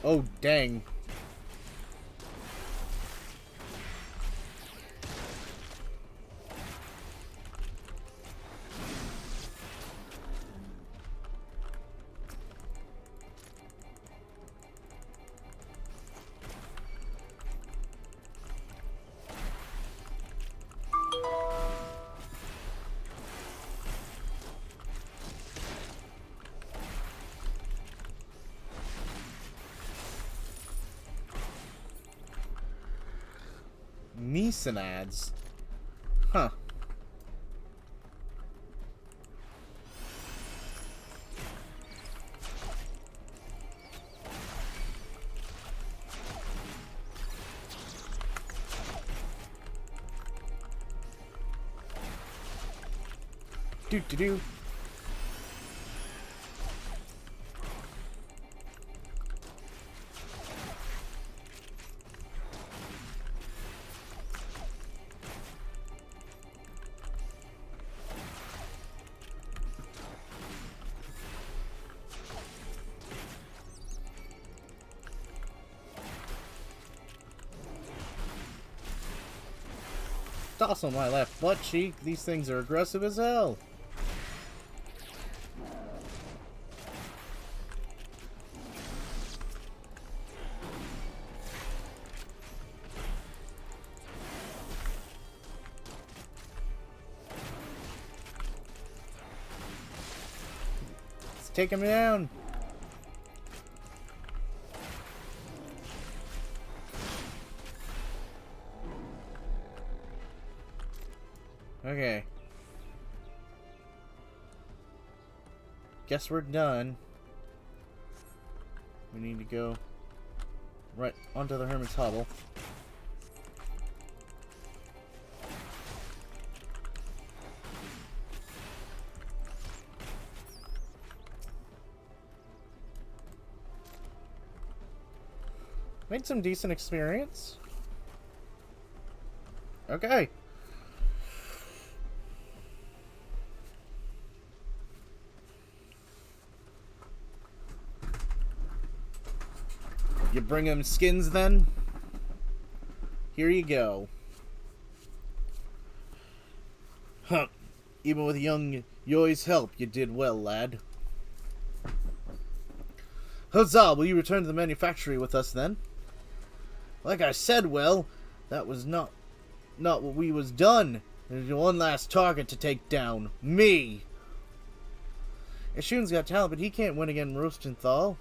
Oh, dang. Mesonides. Huh. Do. Toss on my left butt cheek. These things are aggressive as hell. take him down. Okay. Guess we're done. We need to go right onto the Hermit's Hovel. Made some decent experience. Okay. You bring him skins then? Here you go. Huh. Even with young Yoi's help, you did well, lad. Huzzah! Will you return to the manufactory with us then? Like I said, well, that was not what we was done. There's one last target to take down. Me! Eshun's got talent, but he can't win against Rostenthal.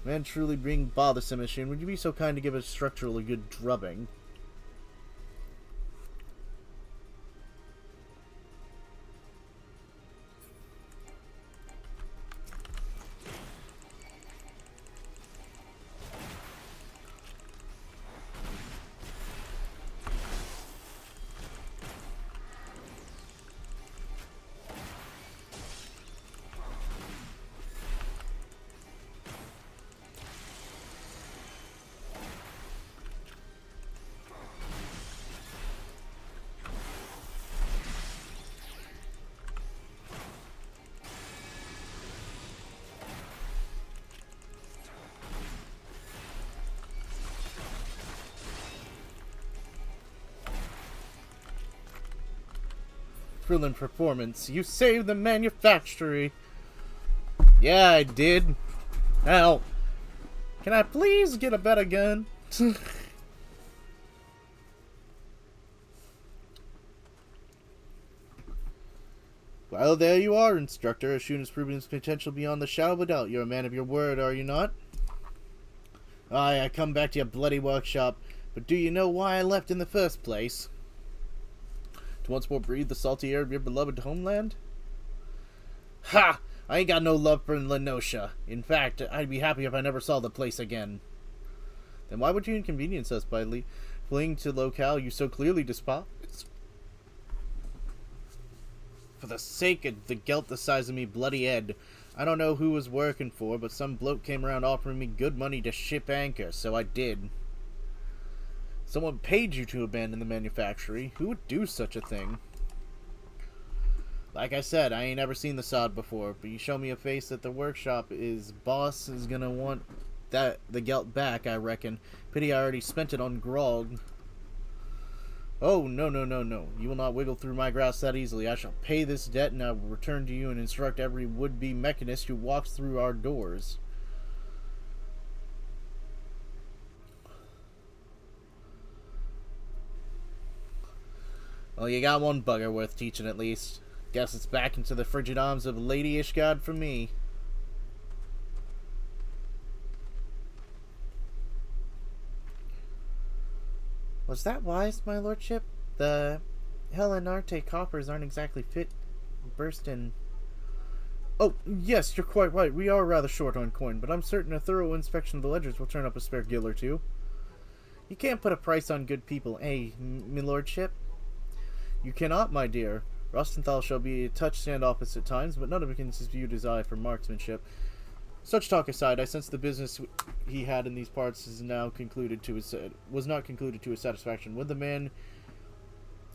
Man, truly being bothersome, Eshun. Would you be so kind to give us Structural a good drubbing? Brilliant performance. You saved the manufactory. Yeah, I did. Now, can I please get a better gun? Well, there you are, Instructor. Eshun has proven his potential beyond the shadow of a doubt. You're a man of your word, are you not? Aye, I come back to your bloody workshop, but do you know why I left in the first place? To once more breathe the salty air of your beloved homeland? Ha! I ain't got no love for Lenosha. In fact, I'd be happy if I never saw the place again. Then why would you inconvenience us by fleeing to locale you so clearly despise? For the sake of the gelt the size of me bloody head. I don't know who was working for, but some bloke came around offering me good money to ship anchor, so I did. Someone paid you to abandon the manufactory. Who would do such a thing? Like I said, I ain't ever seen the sod before, but you show me a face at the workshop, boss is gonna want the gelt back, I reckon. Pity I already spent it on grog. Oh, no. You will not wiggle through my grass that easily. I shall pay this debt, and I will return to you and instruct every would-be mechanist who walks through our doors. Well, you got one bugger worth teaching at least. Guess it's back into the frigid arms of Lady Ishgard for me. Was that wise, my lordship? The Helenarte coppers aren't exactly fit burst in. Oh, yes, you're quite right. We are rather short on coin, but I'm certain a thorough inspection of the ledgers will turn up a spare gill or two. You can't put a price on good people, eh, my lordship? You cannot, my dear. Rostenthal shall be a touch standoffish at times, but none of it can dispute his eye for marksmanship. Such talk aside, I sense the business he had in these parts is now concluded to was not concluded to his satisfaction. When the man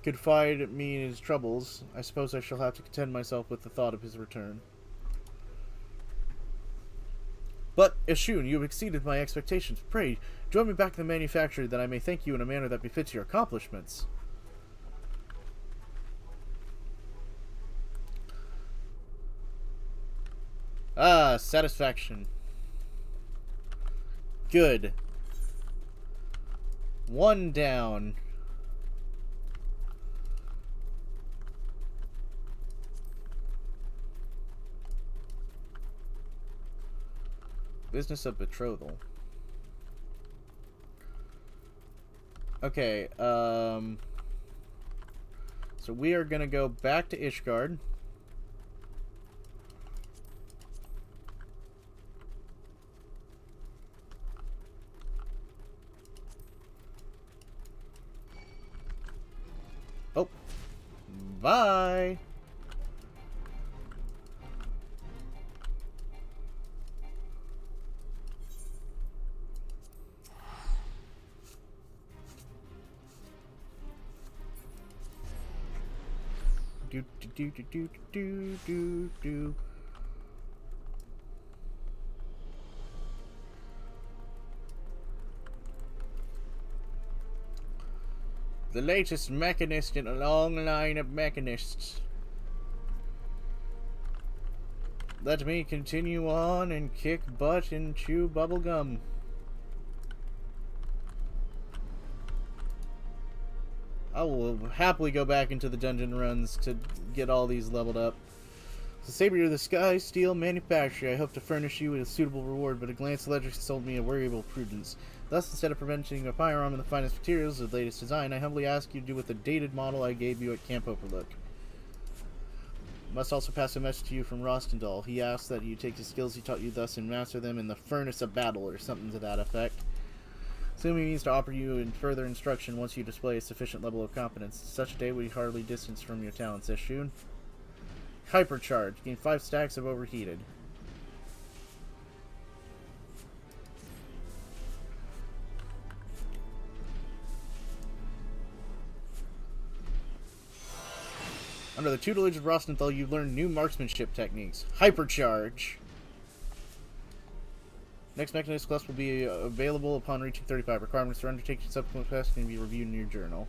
confide me in his troubles, I suppose I shall have to content myself with the thought of his return. But, Eshun, you have exceeded my expectations. Pray, join me back in the manufactory that I may thank you in a manner that befits your accomplishments. Ah, satisfaction. Good. One down. Business of betrothal. Okay, so we are gonna go back to Ishgard. Oh, bye. Do do do do do do do. The latest mechanist in a long line of mechanists. Let me continue on and kick butt and chew bubblegum. I will happily go back into the dungeon runs to get all these leveled up. The Saber of the Sky Steel Manufacturer. I hope to furnish you with a suitable reward, but a glance at Ledger sold me a wearable prudence. Thus, instead of preventing a firearm in the finest materials of the latest design, I humbly ask you to do with the dated model I gave you at Camp Overlook. Must also pass a message to you from Rostendal. He asks that you take the skills he taught you thus and master them in the furnace of battle, or something to that effect. Assuming he means to offer you in further instruction once you display a sufficient level of competence. Such a day will be hardly distance from your talents, Eshun. Hypercharge. Gain 5 stacks of overheated. Under the tutelage of Rostenthal, you learn new marksmanship techniques. Hypercharge. Next mechanist quest will be available upon reaching 35. Requirements for undertaking subsequent quests can be reviewed in your journal.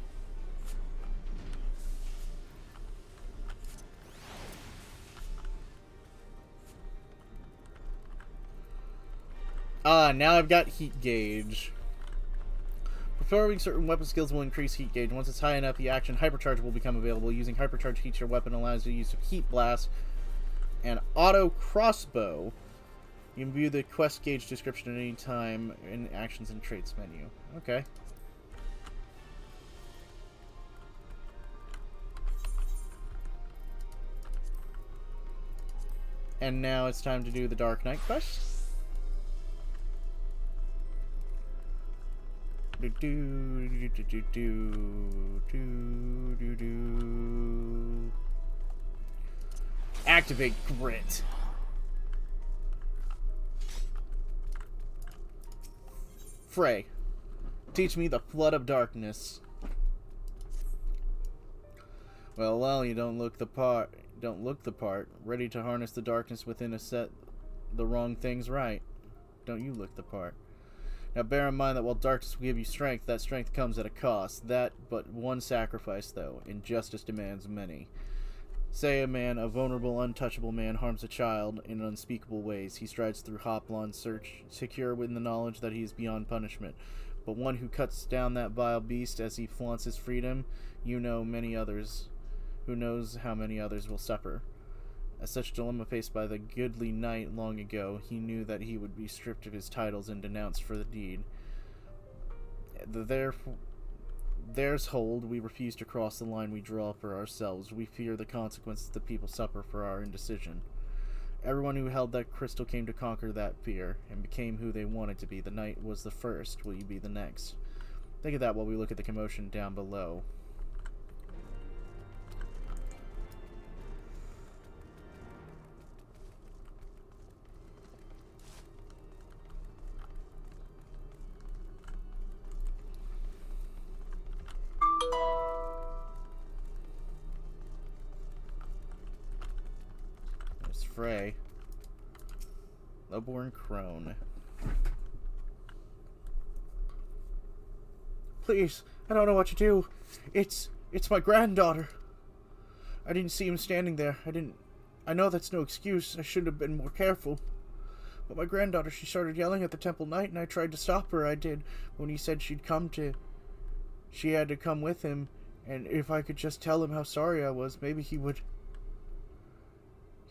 Ah, now I've got heat gauge. Performing certain weapon skills will increase heat gauge. Once it's high enough, the action Hypercharge will become available. Using Hypercharge heats your weapon allows the use of Heat Blast and Auto Crossbow. You can view the quest gauge description at any time in Actions and Traits menu. Okay. And now it's time to do the Dark Knight quest. Do do do do do do do do. Activate Grit. Frey, teach me the flood of darkness. Well, you don't look the part. Ready to harness the darkness within a set the wrong things right. Don't you look the part. Now bear in mind that while darkness will give you strength, that strength comes at a cost. That but one sacrifice, though. Injustice demands many. Say a man, a vulnerable, untouchable man, harms a child in unspeakable ways. He strides through Hoplan's search, secure in the knowledge that he is beyond punishment. But one who cuts down that vile beast as he flaunts his freedom, you know many others. Who knows how many others will suffer. As such dilemma faced by the goodly knight long ago, he knew that he would be stripped of his titles and denounced for the deed. There's hold, we refuse to cross the line we draw for ourselves. We fear the consequences the people suffer for our indecision. Everyone who held that crystal came to conquer that fear, and became who they wanted to be. The knight was the first, will you be the next? Think of that while we look at the commotion down below. Frey. Lowborn crone. Please, I don't know what to do. It's my granddaughter. I didn't see him standing there. I know that's no excuse. I should have been more careful. But my granddaughter, she started yelling at the temple knight, and I tried to stop her. I did. When he said she had to come with him, and if I could just tell him how sorry I was, maybe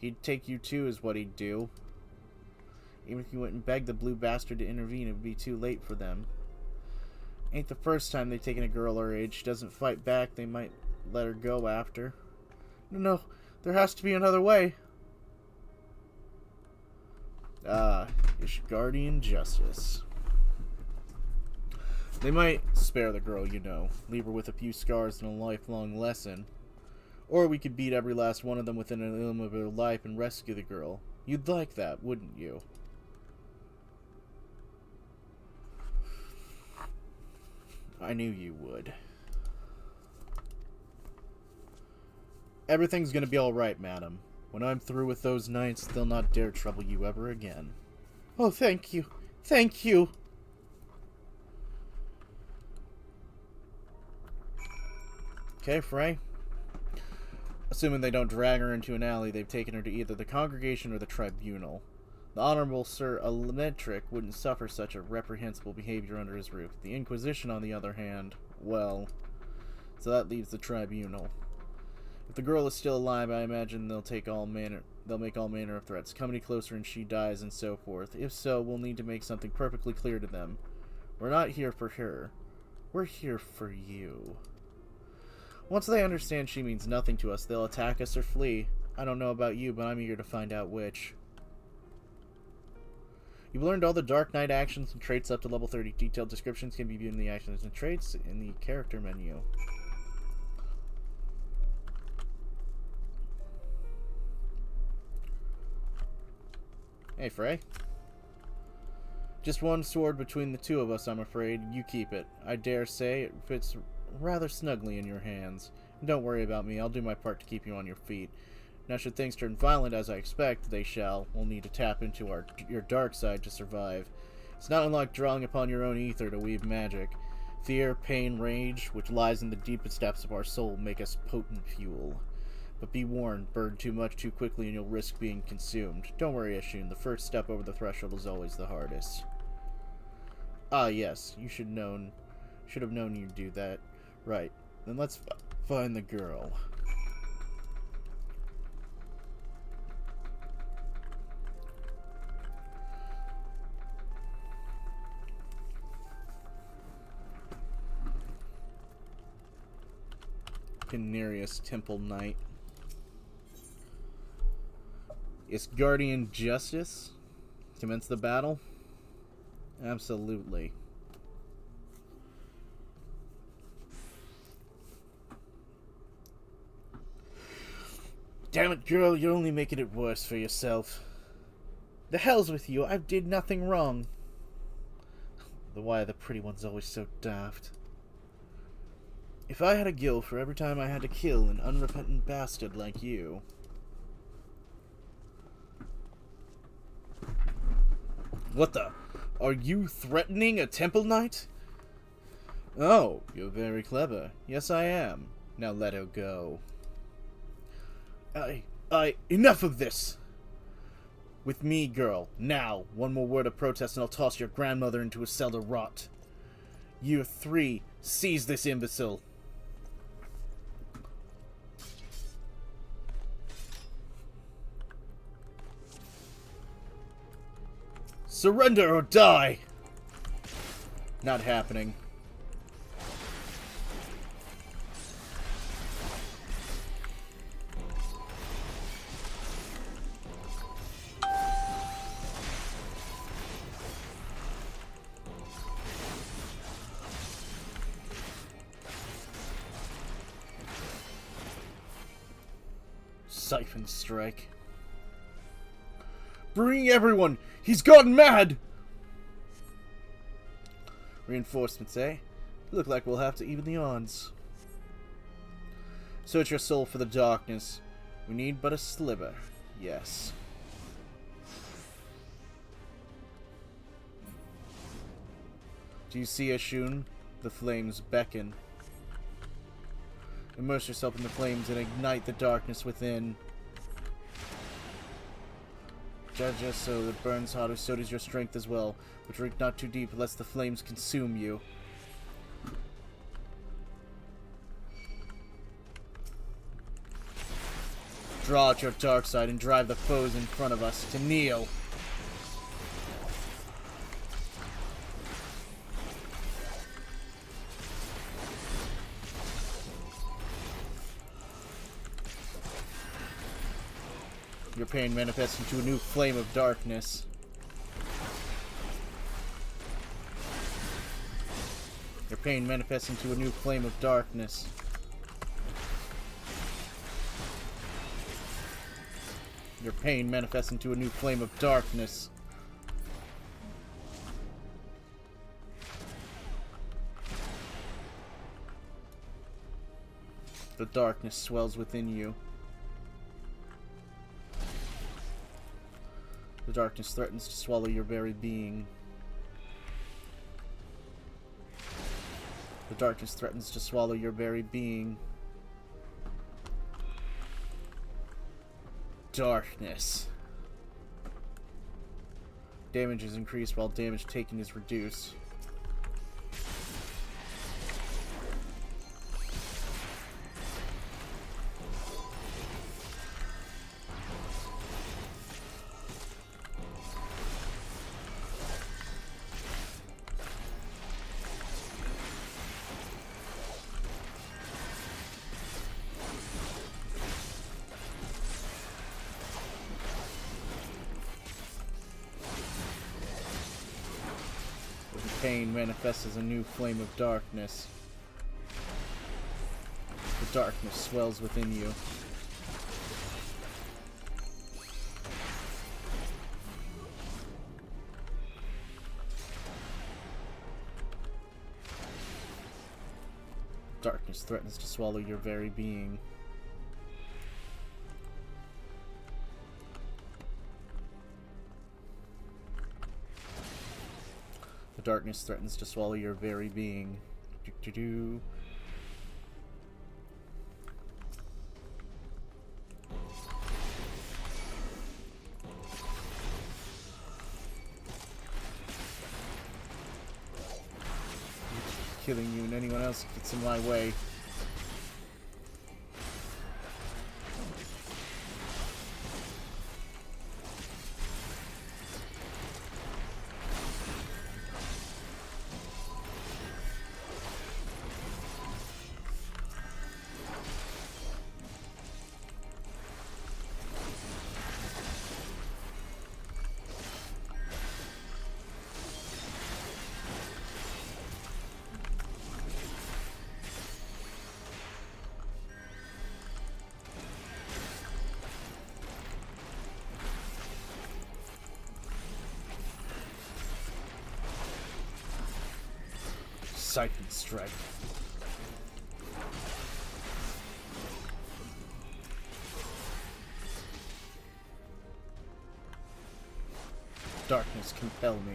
he'd take you too, is what he'd do. Even if you went and begged the blue bastard to intervene, it would be too late for them. Ain't the first time they've taken a girl our age. She doesn't fight back, they might let her go after. No, there has to be another way. Ishgardian justice. They might spare the girl, you know. Leave her with a few scars and a lifelong lesson. Or we could beat every last one of them within an ilm of their life and rescue the girl. You'd like that, wouldn't you? I knew you would. Everything's gonna be alright, madam. When I'm through with those knights, they'll not dare trouble you ever again. Oh, thank you. Thank you. Okay, Frey. Assuming they don't drag her into an alley, they've taken her to either the congregation or the tribunal. The Honorable Sir Alemetric wouldn't suffer such a reprehensible behavior under his roof. The Inquisition, on the other hand, well... So that leaves the tribunal. If the girl is still alive, I imagine they'll make all manner of threats. Come any closer and she dies, and so forth. If so, we'll need to make something perfectly clear to them. We're not here for her. We're here for you. Once they understand she means nothing to us, they'll attack us or flee. I don't know about you, but I'm eager to find out which. You've learned all the Dark Knight actions and traits up to level 30. Detailed descriptions can be viewed in the actions and traits in the character menu. Hey, Frey. Just one sword between the two of us, I'm afraid. You keep it. I dare say it fits rather snugly in your hands. And don't worry about me. I'll do my part to keep you on your feet. Now, should things turn violent, as I expect they shall, we'll need to tap into your dark side to survive. It's not unlike drawing upon your own ether to weave magic. Fear, pain, rage, which lies in the deepest depths of our soul, make us potent fuel. But be warned, burn too much too quickly and you'll risk being consumed. Don't worry, Ashun, the first step over the threshold is always the hardest. Ah, yes, you should have known you'd do that. Right, then let's find the girl. Canarius Temple Knight. Ishgardian Justice? Commence the battle? Absolutely. Damn it, girl, you're only making it worse for yourself. The hell's with you? I did nothing wrong. Why are the pretty ones always so daft? If I had a guild for every time I had to kill an unrepentant bastard like you... What the? Are you threatening a temple knight? Oh, you're very clever. Yes, I am. Now let her go. Enough of this! With me, girl. Now, one more word of protest and I'll toss your grandmother into a cell to rot. You three, seize this imbecile. Surrender or die! Not happening. Siphon strike. Bring everyone! He's gone mad! Reinforcements, eh? Look like we'll have to even the odds. Search your soul for the darkness. We need but a sliver. Yes. Do you see, Ashun? The flames beckon. Immerse yourself in the flames and ignite the darkness within. Judge us so it burns hotter, so does your strength as well. But drink not too deep, lest the flames consume you. Draw out your dark side and drive the foes in front of us to kneel. Your pain manifests into a new flame of darkness. Your pain manifests into a new flame of darkness. Your pain manifests into a new flame of darkness. The darkness swells within you. The darkness threatens to swallow your very being. The darkness threatens to swallow your very being. Darkness. Damage is increased while damage taken is reduced. Pain manifests as a new flame of darkness. The darkness swells within you. Darkness threatens to swallow your very being. Darkness threatens to swallow your very being. Do-do-do. Killing you and anyone else that gets in my way. Siphon strike. Darkness compel me.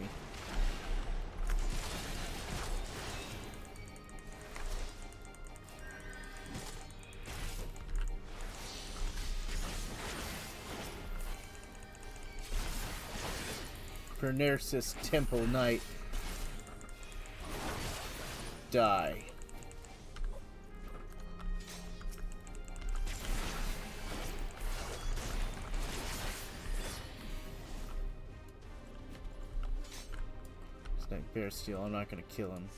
For Nersis Temple Knight. Die. Snake Bear Steel, I'm not gonna kill him.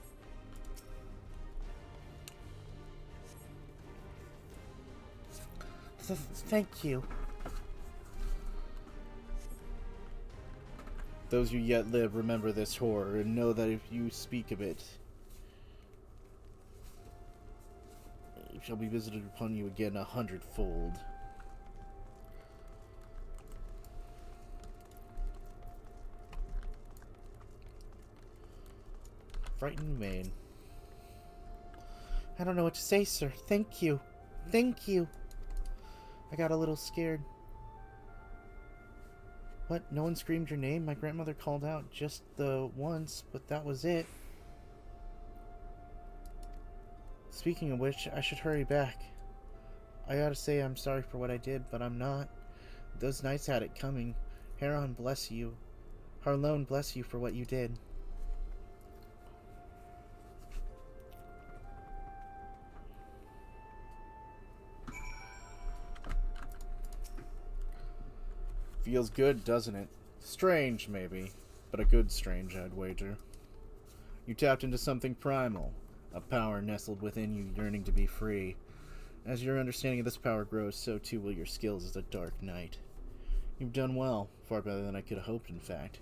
Thank you. Those who yet live remember this horror and know that if you speak of it, it shall be visited upon you again 100-fold. Frightened Mane. I don't know what to say, sir. Thank you. Thank you. I got a little scared. What? No one screamed your name? My grandmother called out just the once, but that was it. Speaking of which, I should hurry back. I gotta say I'm sorry for what I did, but I'm not. Those knights had it coming. Heron bless you. Harlone bless you for what you did. Feels good, doesn't it? Strange, maybe. But a good strange, I'd wager. You tapped into something primal. A power nestled within you, yearning to be free. As your understanding of this power grows, so too will your skills as a Dark Knight. You've done well, far better than I could have hoped, in fact.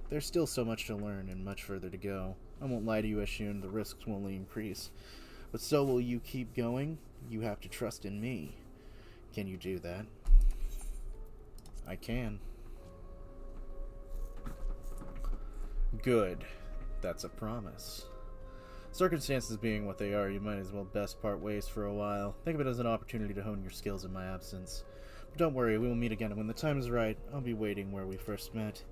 There's still so much to learn and much further to go. I won't lie to you, Eshun, the risks will only increase. But so will you keep going? You have to trust in me. Can you do that? I can. Good. That's a promise. Circumstances being what they are, you might as well best part ways for a while. Think of it as an opportunity to hone your skills in my absence. But don't worry, we will meet again, and when the time is right, I'll be waiting where we first met.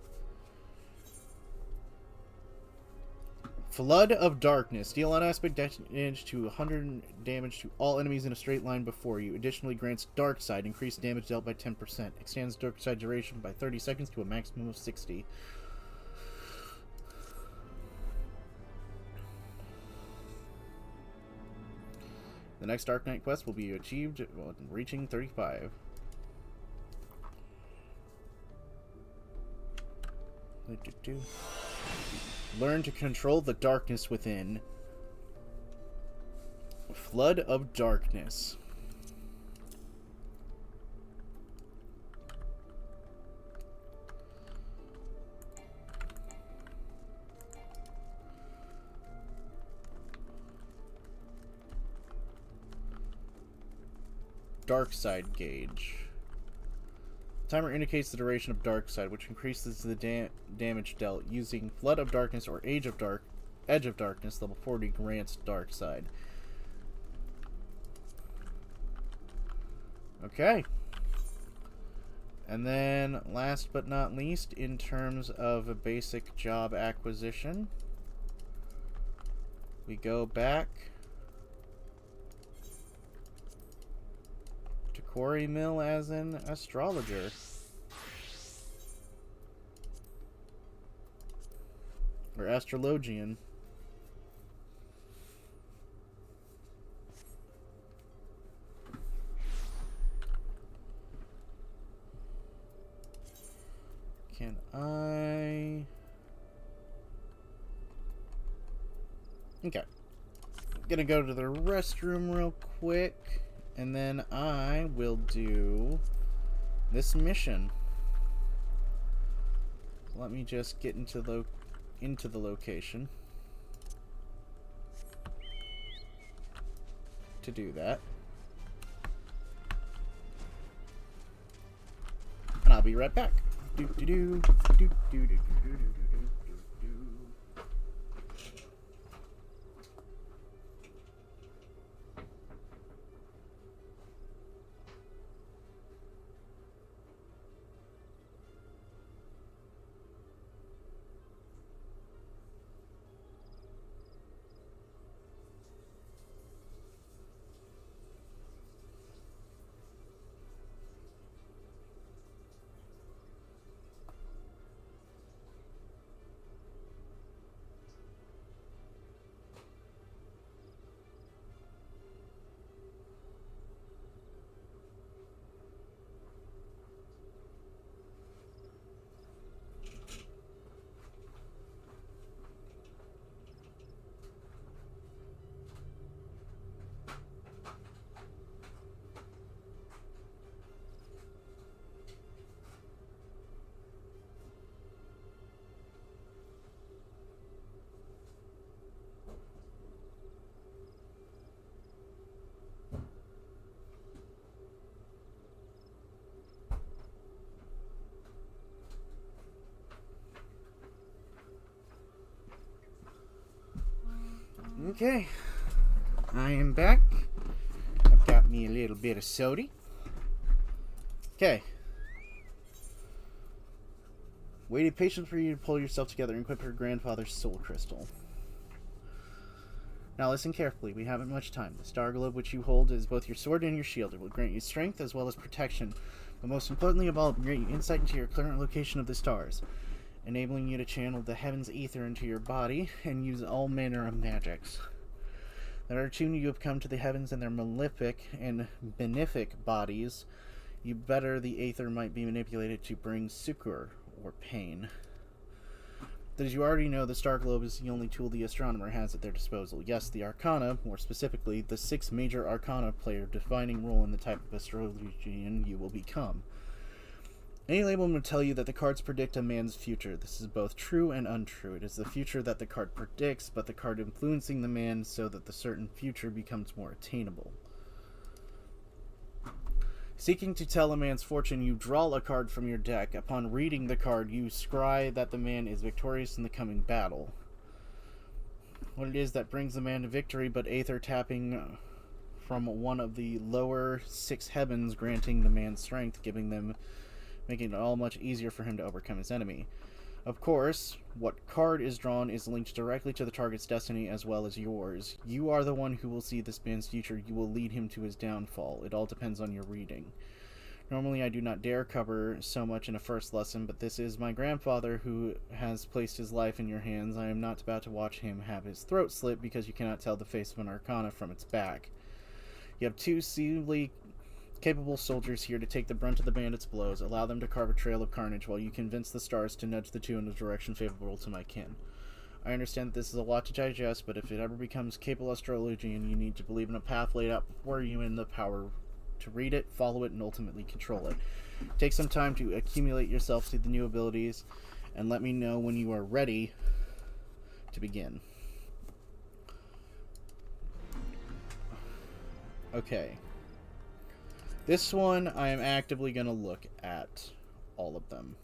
Flood of Darkness. Deal on aspect damage to 100 damage to all enemies in a straight line before you. Additionally grants Dark Side increased damage dealt by 10%. Extends Dark Side duration by 30 seconds to a maximum of 60. The next Dark Knight quest will be achieved while reaching 35. Learn to control the darkness within. Flood of Darkness. Dark Side gauge. Timer indicates the duration of Dark Side, which increases the damage dealt using Flood of Darkness or Edge of Darkness. Level 40 grants Dark Side. Okay. And then, last but not least, in terms of a basic job acquisition, we go back to Quarry Mill as an astrologer. Or astrologian. Can I... Okay. Gonna go to the restroom real quick, and then I will do this mission. Let me just get into the location to do that. And I'll be right back. Okay, I am back. I've got me a little bit of soda. Okay. Waited patiently for you to pull yourself together and equip your grandfather's soul crystal. Now listen carefully, we haven't much time. The star globe which you hold is both your sword and your shield. It will grant you strength as well as protection, but most importantly of all, it will grant you insight into your current location of the stars, enabling you to channel the heaven's ether into your body and use all manner of magics that are attuned you have come to the heavens and their malefic and benefic bodies. You better the aether might be manipulated to bring succor or pain. But as you already know, the star globe is the only tool the astronomer has at their disposal. Yes, the arcana, more specifically, the 6 major arcana play a defining role in the type of astrologian you will become. Any label will tell you that the cards predict a man's future. This is both true and untrue. It is the future that the card predicts, but the card influencing the man so that the certain future becomes more attainable. Seeking to tell a man's fortune, you draw a card from your deck. Upon reading the card, you scry that the man is victorious in the coming battle. What it is that brings the man to victory but Aether tapping from one of the lower 6 heavens, granting the man strength, making it all much easier for him to overcome his enemy. Of course, what card is drawn is linked directly to the target's destiny as well as yours. You are the one who will see this man's future. You will lead him to his downfall. It all depends on your reading. Normally I do not dare cover so much in a first lesson, but this is my grandfather who has placed his life in your hands. I am not about to watch him have his throat slit because you cannot tell the face of an arcana from its back. You have 2 seemingly capable soldiers here to take the brunt of the bandits' blows. Allow them to carve a trail of carnage while you convince the stars to nudge the 2 in the direction favorable to my kin. I understand that this is a lot to digest, but if it ever becomes capable astrology and you need to believe in a path laid out before you and the power to read it, follow it, and ultimately control it. Take some time to accumulate yourself to the new abilities, and let me know when you are ready to begin. Okay. This one, I am actively going to look at all of them.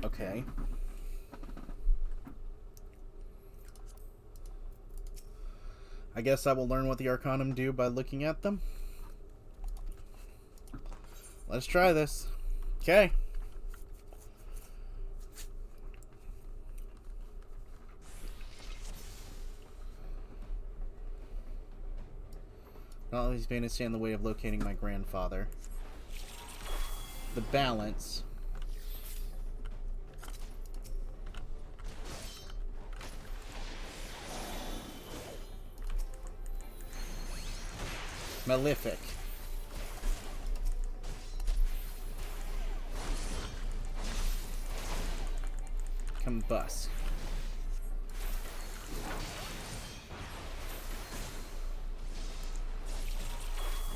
Okay. I guess I will learn what the Arcanum do by looking at them. Let's try this. Okay. Not always been to stand in the way of locating my grandfather. The balance. Malefic. Combust.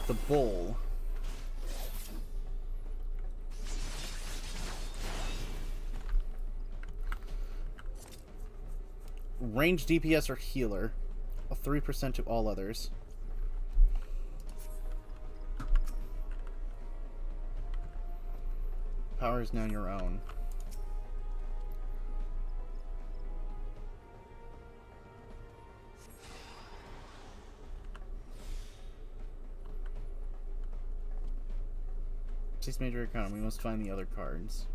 The Bull. Range DPS or healer. A 3% to all others. Power is now your own. Six major arcana. We must find the other cards.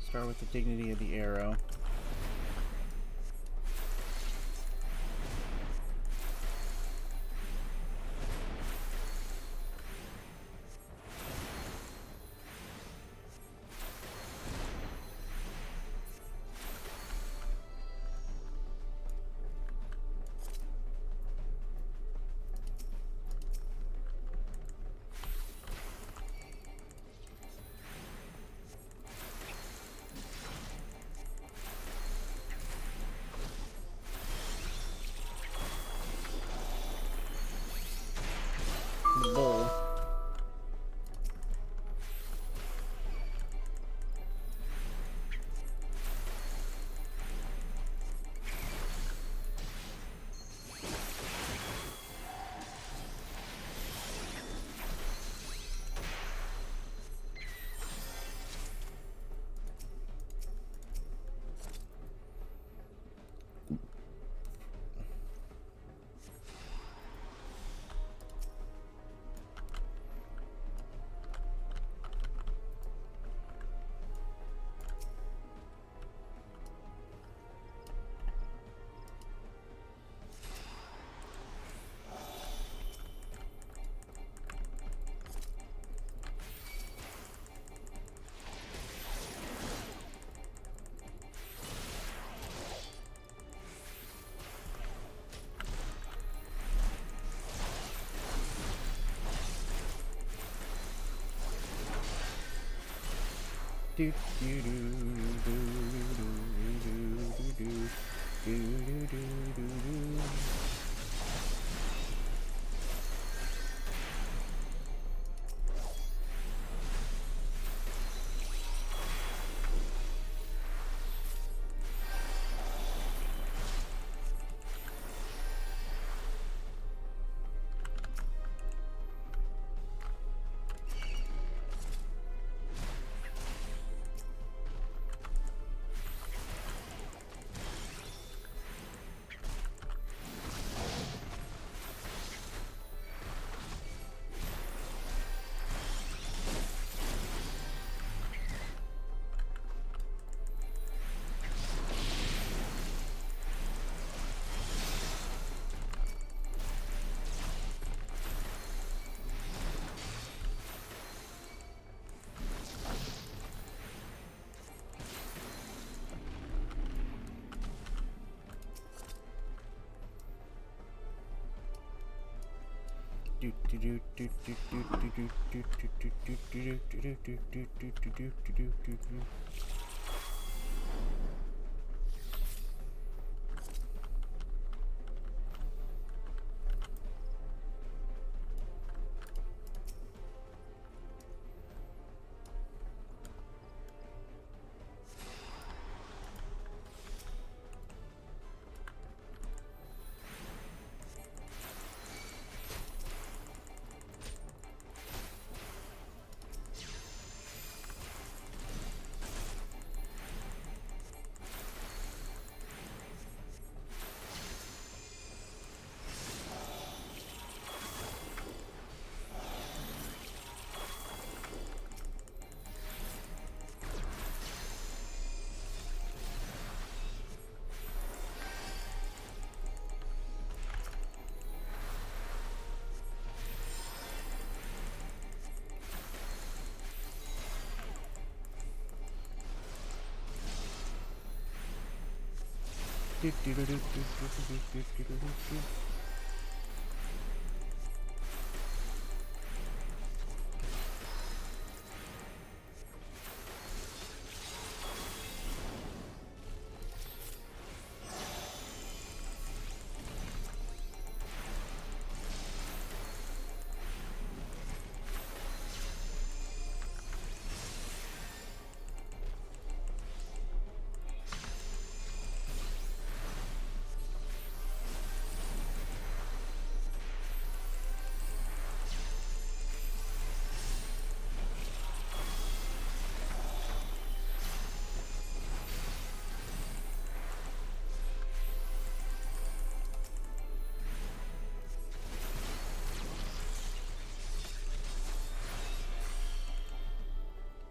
Start with the dignity of the arrow.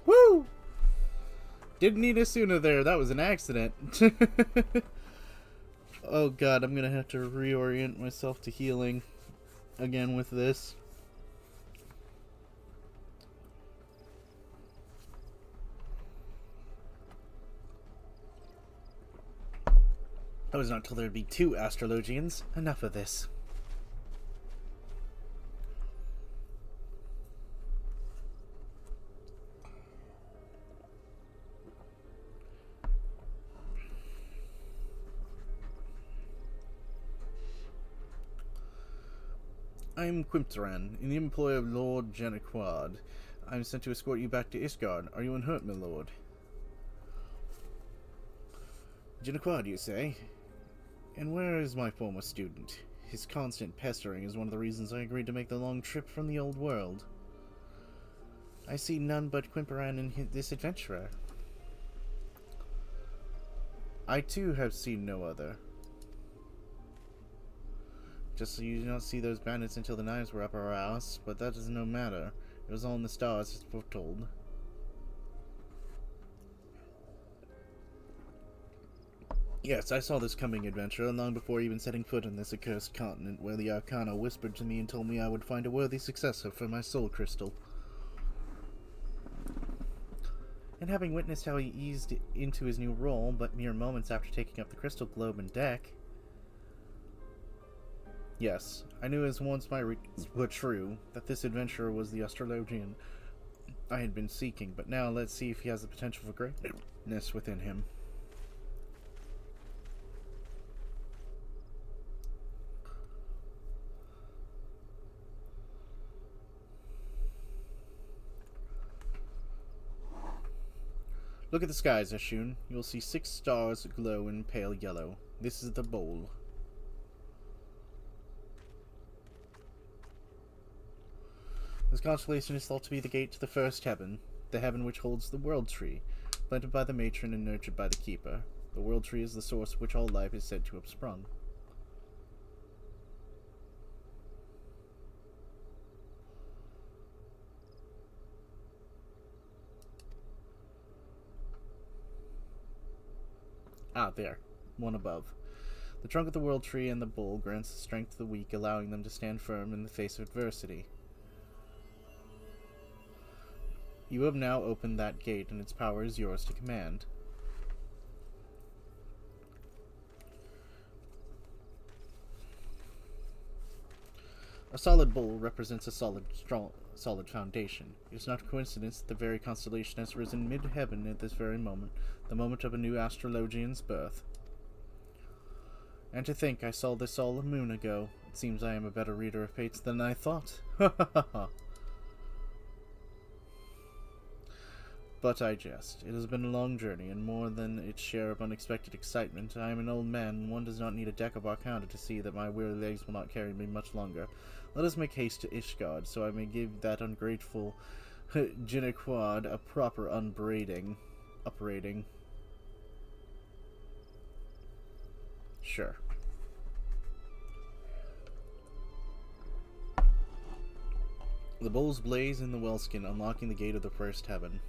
Woo! Didn't need a sooner there. That was an accident. Oh god, I'm gonna have to reorient myself to healing again with this. I was not told there'd be 2 astrologians. Enough of this. I'm Quimteran, in the employ of Lord Janiquard. I'm sent to escort you back to Isgard. Are you unhurt, my lord? Janiquard, you say? And where is my former student? His constant pestering is one of the reasons I agreed to make the long trip from the old world. I see none but Quimperan in this adventurer. I too have seen no other. Just so you do not see those bandits until the knives were up our ass, but that is no matter. It was all in the stars, as foretold. Yes, I saw this coming, adventurer, long before even setting foot on this accursed continent, where the Arcana whispered to me and told me I would find a worthy successor for my soul crystal. And having witnessed how he eased into his new role, but mere moments after taking up the crystal globe and deck... Yes, I knew as once my reads were true, that this adventurer was the Astrologian I had been seeking, but now let's see if he has the potential for greatness within him. Look at the skies, Ashun. You will see 6 stars glow in pale yellow. This is the bowl. This constellation is thought to be the gate to the first heaven, the heaven which holds the world tree, planted by the matron and nurtured by the keeper. The world tree is the source which all life is said to have sprung. Ah, there. One above. The trunk of the world tree and the bowl grants the strength to the weak, allowing them to stand firm in the face of adversity. You have now opened that gate, and its power is yours to command. A solid bowl represents a solid foundation. It is not a coincidence that the very constellation has risen mid-heaven at this very moment, the moment of a new astrologian's birth. And to think I saw this all a moon ago. It seems I am a better reader of fates than I thought. Ha ha ha ha. But I jest. It has been a long journey, and more than its share of unexpected excitement. I am an old man, and one does not need a deck of Arcana to see that my weary legs will not carry me much longer. Let us make haste to Ishgard, so I may give that ungrateful Jinnequad a proper uprating. Sure. The bowls blaze in the wellskin, unlocking the gate of the first heaven.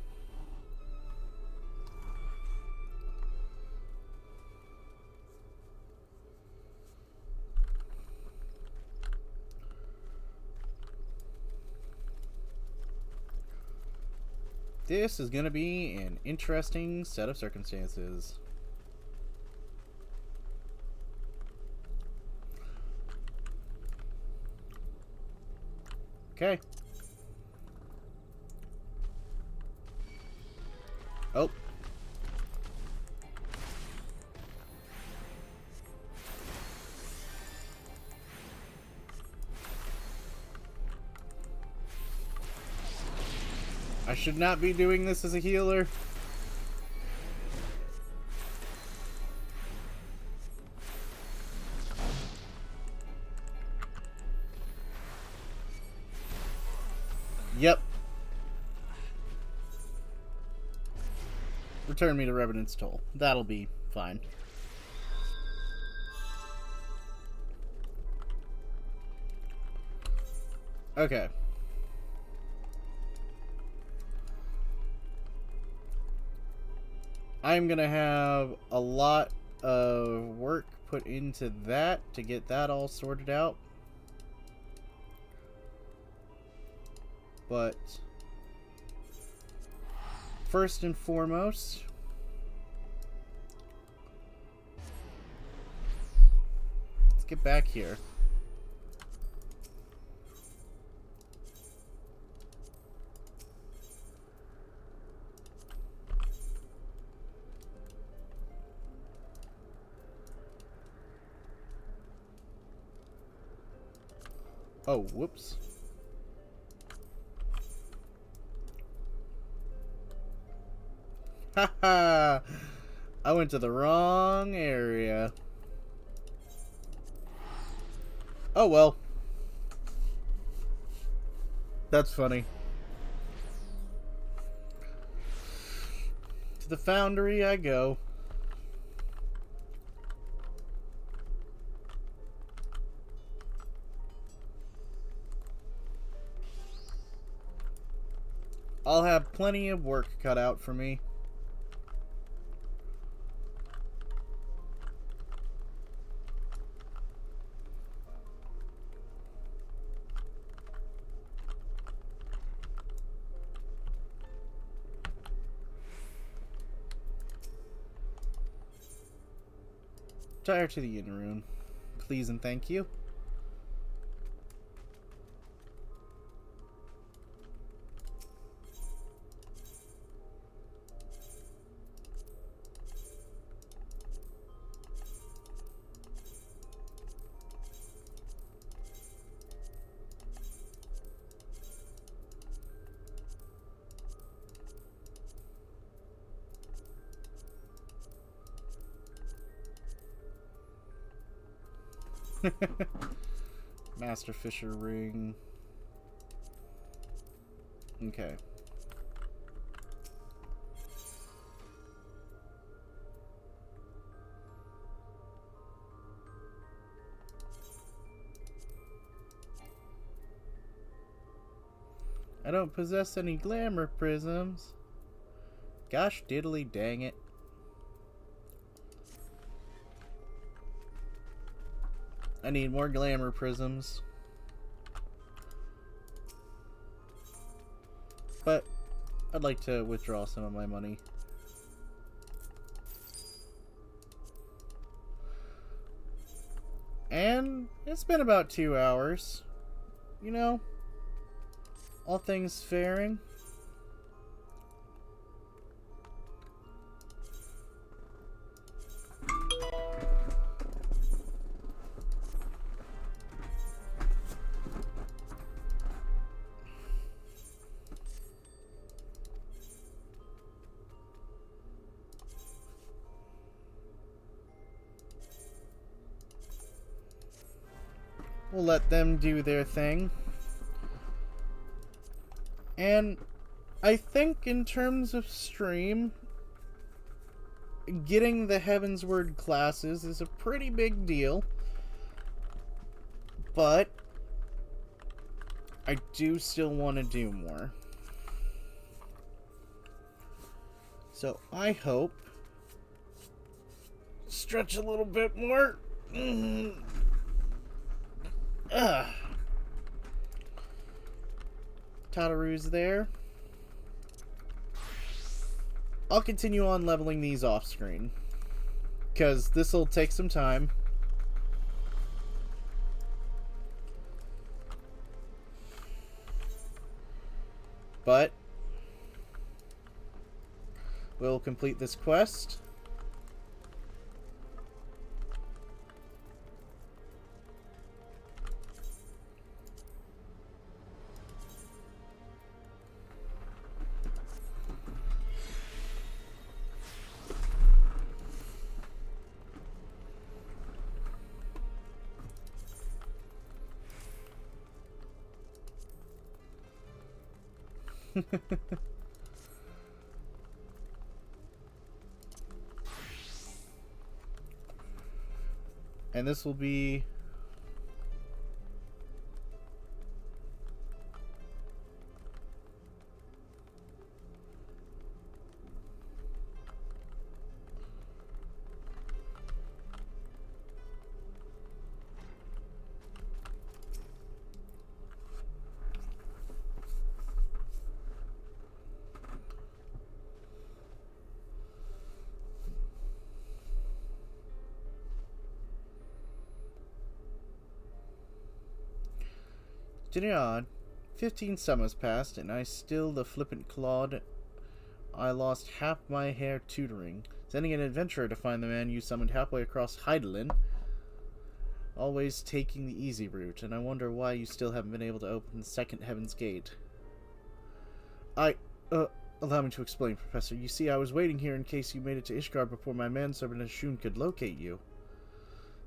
This is going to be an interesting set of circumstances. Okay. Oh. I should not be doing this as a healer. Yep. Return me to Revenant's Toll. That'll be fine. Okay. I'm gonna have a lot of work put into that to get that all sorted out. But first and foremost, let's get back here. Oh, whoops. Haha! I went to the wrong area. Oh well. That's funny. To the foundry I go. I'll have plenty of work cut out for me. Retire to the inn room, please and thank you. Master Fisher ring. Okay. I don't possess any glamour prisms. Gosh diddly dang it. I need more glamour prisms. But I'd like to withdraw some of my money. And it's been about 2 hours. You know, all things fairing. We'll let them do their thing. And I think in terms of stream, getting the Heavensward classes is a pretty big deal. But I do still want to do more. So I hope stretch a little bit more. Tataru's there. I'll continue on leveling these off screen, because this will take some time. But we'll complete this quest. And this will be on. 15 summers passed, and I still the flippant clod. I lost half my hair tutoring, sending an adventurer to find the man you summoned halfway across Heidelin. Always taking the easy route, and I wonder why you still haven't been able to open the second Heaven's Gate. Allow me to explain, Professor. You see, I was waiting here in case you made it to Ishgard before my manservant Ashun could locate you.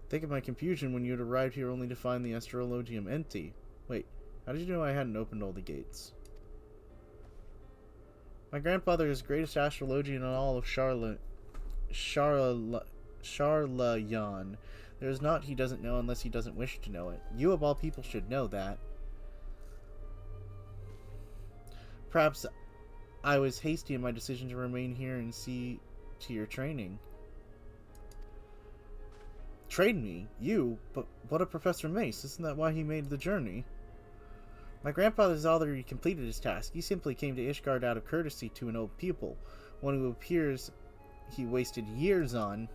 Think of my confusion when you had arrived here only to find the astrologium empty. Wait, how did you know I hadn't opened all the gates? My grandfather is the greatest astrologian in all of Sharlayan. There is naught he doesn't know unless he doesn't wish to know it. You of all people should know that. Perhaps I was hasty in my decision to remain here and see to your training. Train me? You? But what of Professor Mace? Isn't that why he made the journey? My grandfather's already completed his task. He simply came to Ishgard out of courtesy to an old pupil, one who appears he wasted years on.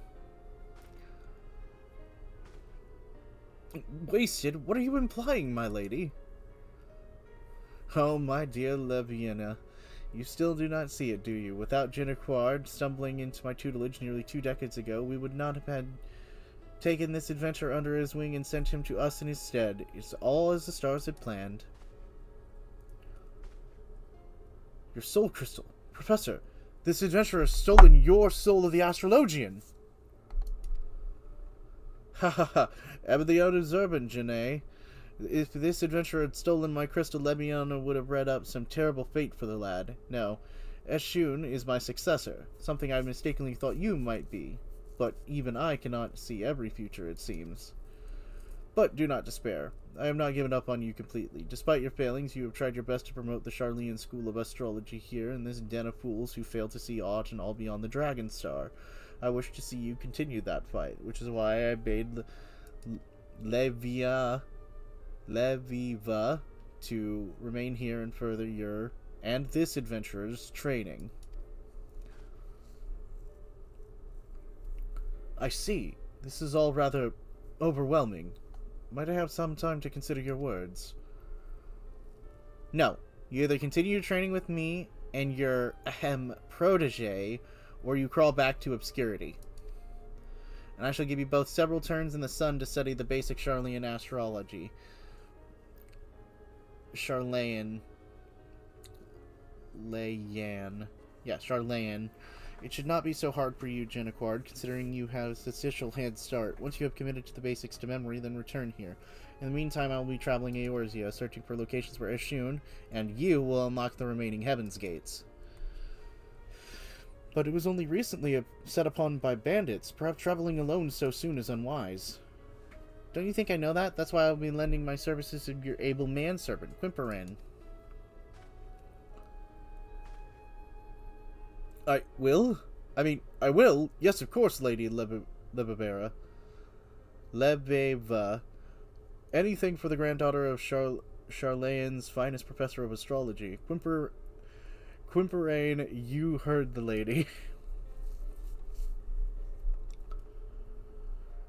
Wasted? What are you implying, my lady? Oh, my dear Leviana, you still do not see it, do you? Without Jenniquard stumbling into my tutelage nearly 2 decades ago, we would not have had taken this adventurer under his wing and sent him to us in his stead. It's all as the stars had planned. Your soul crystal. Professor, this adventurer has stolen your soul of the astrologian. Ha ha ha. Abelion observant, Janae. If this adventurer had stolen my crystal, Lebiana would have read up some terrible fate for the lad. No. Eshun is my successor, something I mistakenly thought you might be. But even I cannot see every future, it seems. But do not despair. I have not given up on you completely. Despite your failings, you have tried your best to promote the Charlean school of astrology here in this den of fools who fail to see aught and all beyond the Dragon Star. I wish to see you continue that fight, which is why I bade Leviva to remain here and further your and this adventurer's training. I see. This is all rather overwhelming. Might I have some time to consider your words? No. You either continue your training with me and your protege, or you crawl back to obscurity. And I shall give you both several turns in the sun to study the basic Charlean astrology. Charlean. Yeah, Charlean. It should not be so hard for you, Genacquard, considering you have a substantial head start. Once you have committed to the basics to memory, then return here. In the meantime, I will be traveling Eorzea, searching for locations where Eshun and you will unlock the remaining Heaven's Gates. But it was only recently set upon by bandits. Perhaps traveling alone so soon is unwise. Don't you think I know that? That's why I'll be lending my services to your able manservant, Quimperan. I will? I will? Yes, of course, Lady Lebevera. Lebeva. Anything for the granddaughter of Charlean's finest professor of astrology. Quimperane, you heard the lady.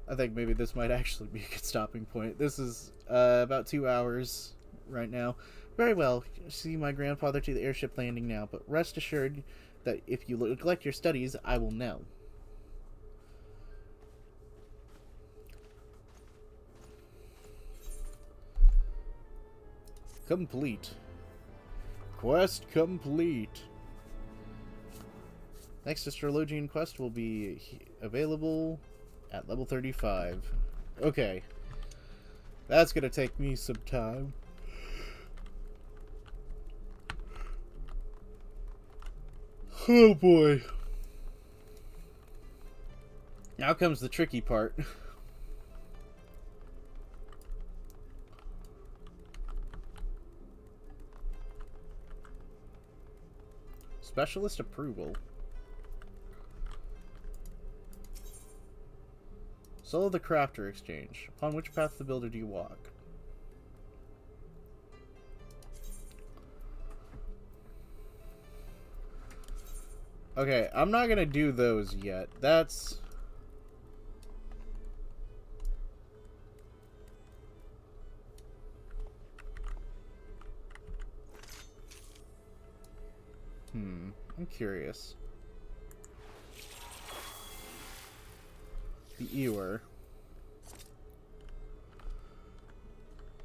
I think maybe this might actually be a good stopping point. This is about 2 hours right now. Very well. See my grandfather to the airship landing now, but rest assured that if you neglect your studies, I will know. Complete. Quest complete. Next astrologian quest will be available at level 35. Okay. That's gonna take me some time. Oh boy. Now comes the tricky part. Specialist approval. Solo the Crafter Exchange. Upon which path of the builder do you walk? Okay, I'm not gonna do those yet. That's... I'm curious. The Ewer.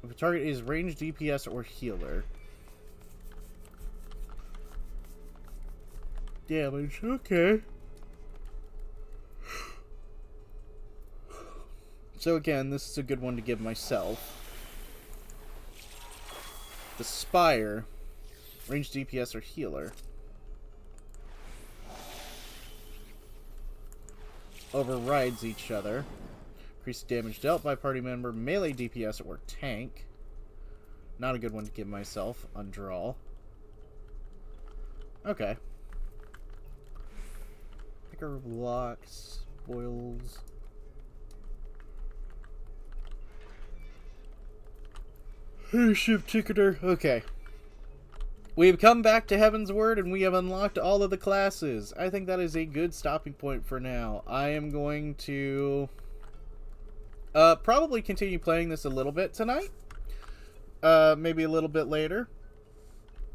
If a target is ranged, DPS, or healer. Damage, okay. So again, this is a good one to give myself. The Spire. Ranged DPS or healer. Overrides each other. Increase damage dealt by party member, melee DPS, or tank. Not a good one to give myself. Undraw. Okay. Picker blocks, spoils. Airship ticketer. Okay. We've come back to Heavensward and we have unlocked all of the classes. I think that is a good stopping point for now. I am going to probably continue playing this a little bit tonight. Maybe a little bit later.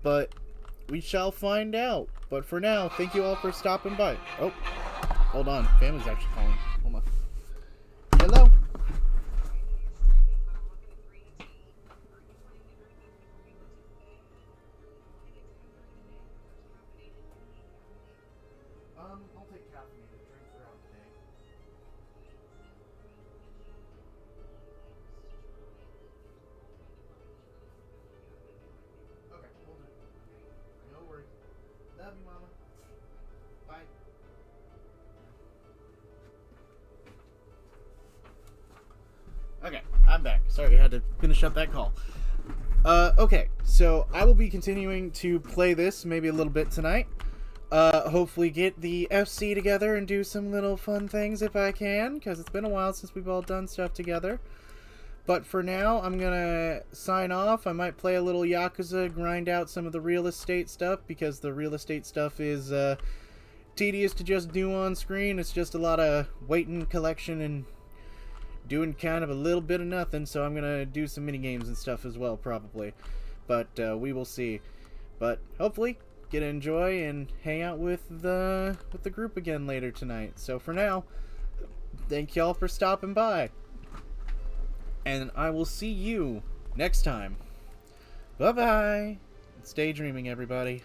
But we shall find out. But for now, thank you all for stopping by. Oh, hold on. Family's actually calling. Hold on. Hello? I'll take caffeinated drink throughout the day. I'm back. Sorry, I had to finish up that call. Okay, so I will be continuing to play this maybe a little bit tonight. Hopefully get the FC together and do some little fun things if I can, because it's been a while since we've all done stuff together. But for now, I'm gonna sign off. I might play a little Yakuza, grind out some of the real estate stuff, because the real estate stuff is, tedious to just do on screen. It's just a lot of waiting, collection, and doing kind of a little bit of nothing, so I'm gonna do some mini games and stuff as well, probably. But, we will see. But, hopefully, get to enjoy and hang out with the group again later tonight. So for now, thank y'all for stopping by. And I will see you next time. Bye-bye. Stay dreaming, everybody.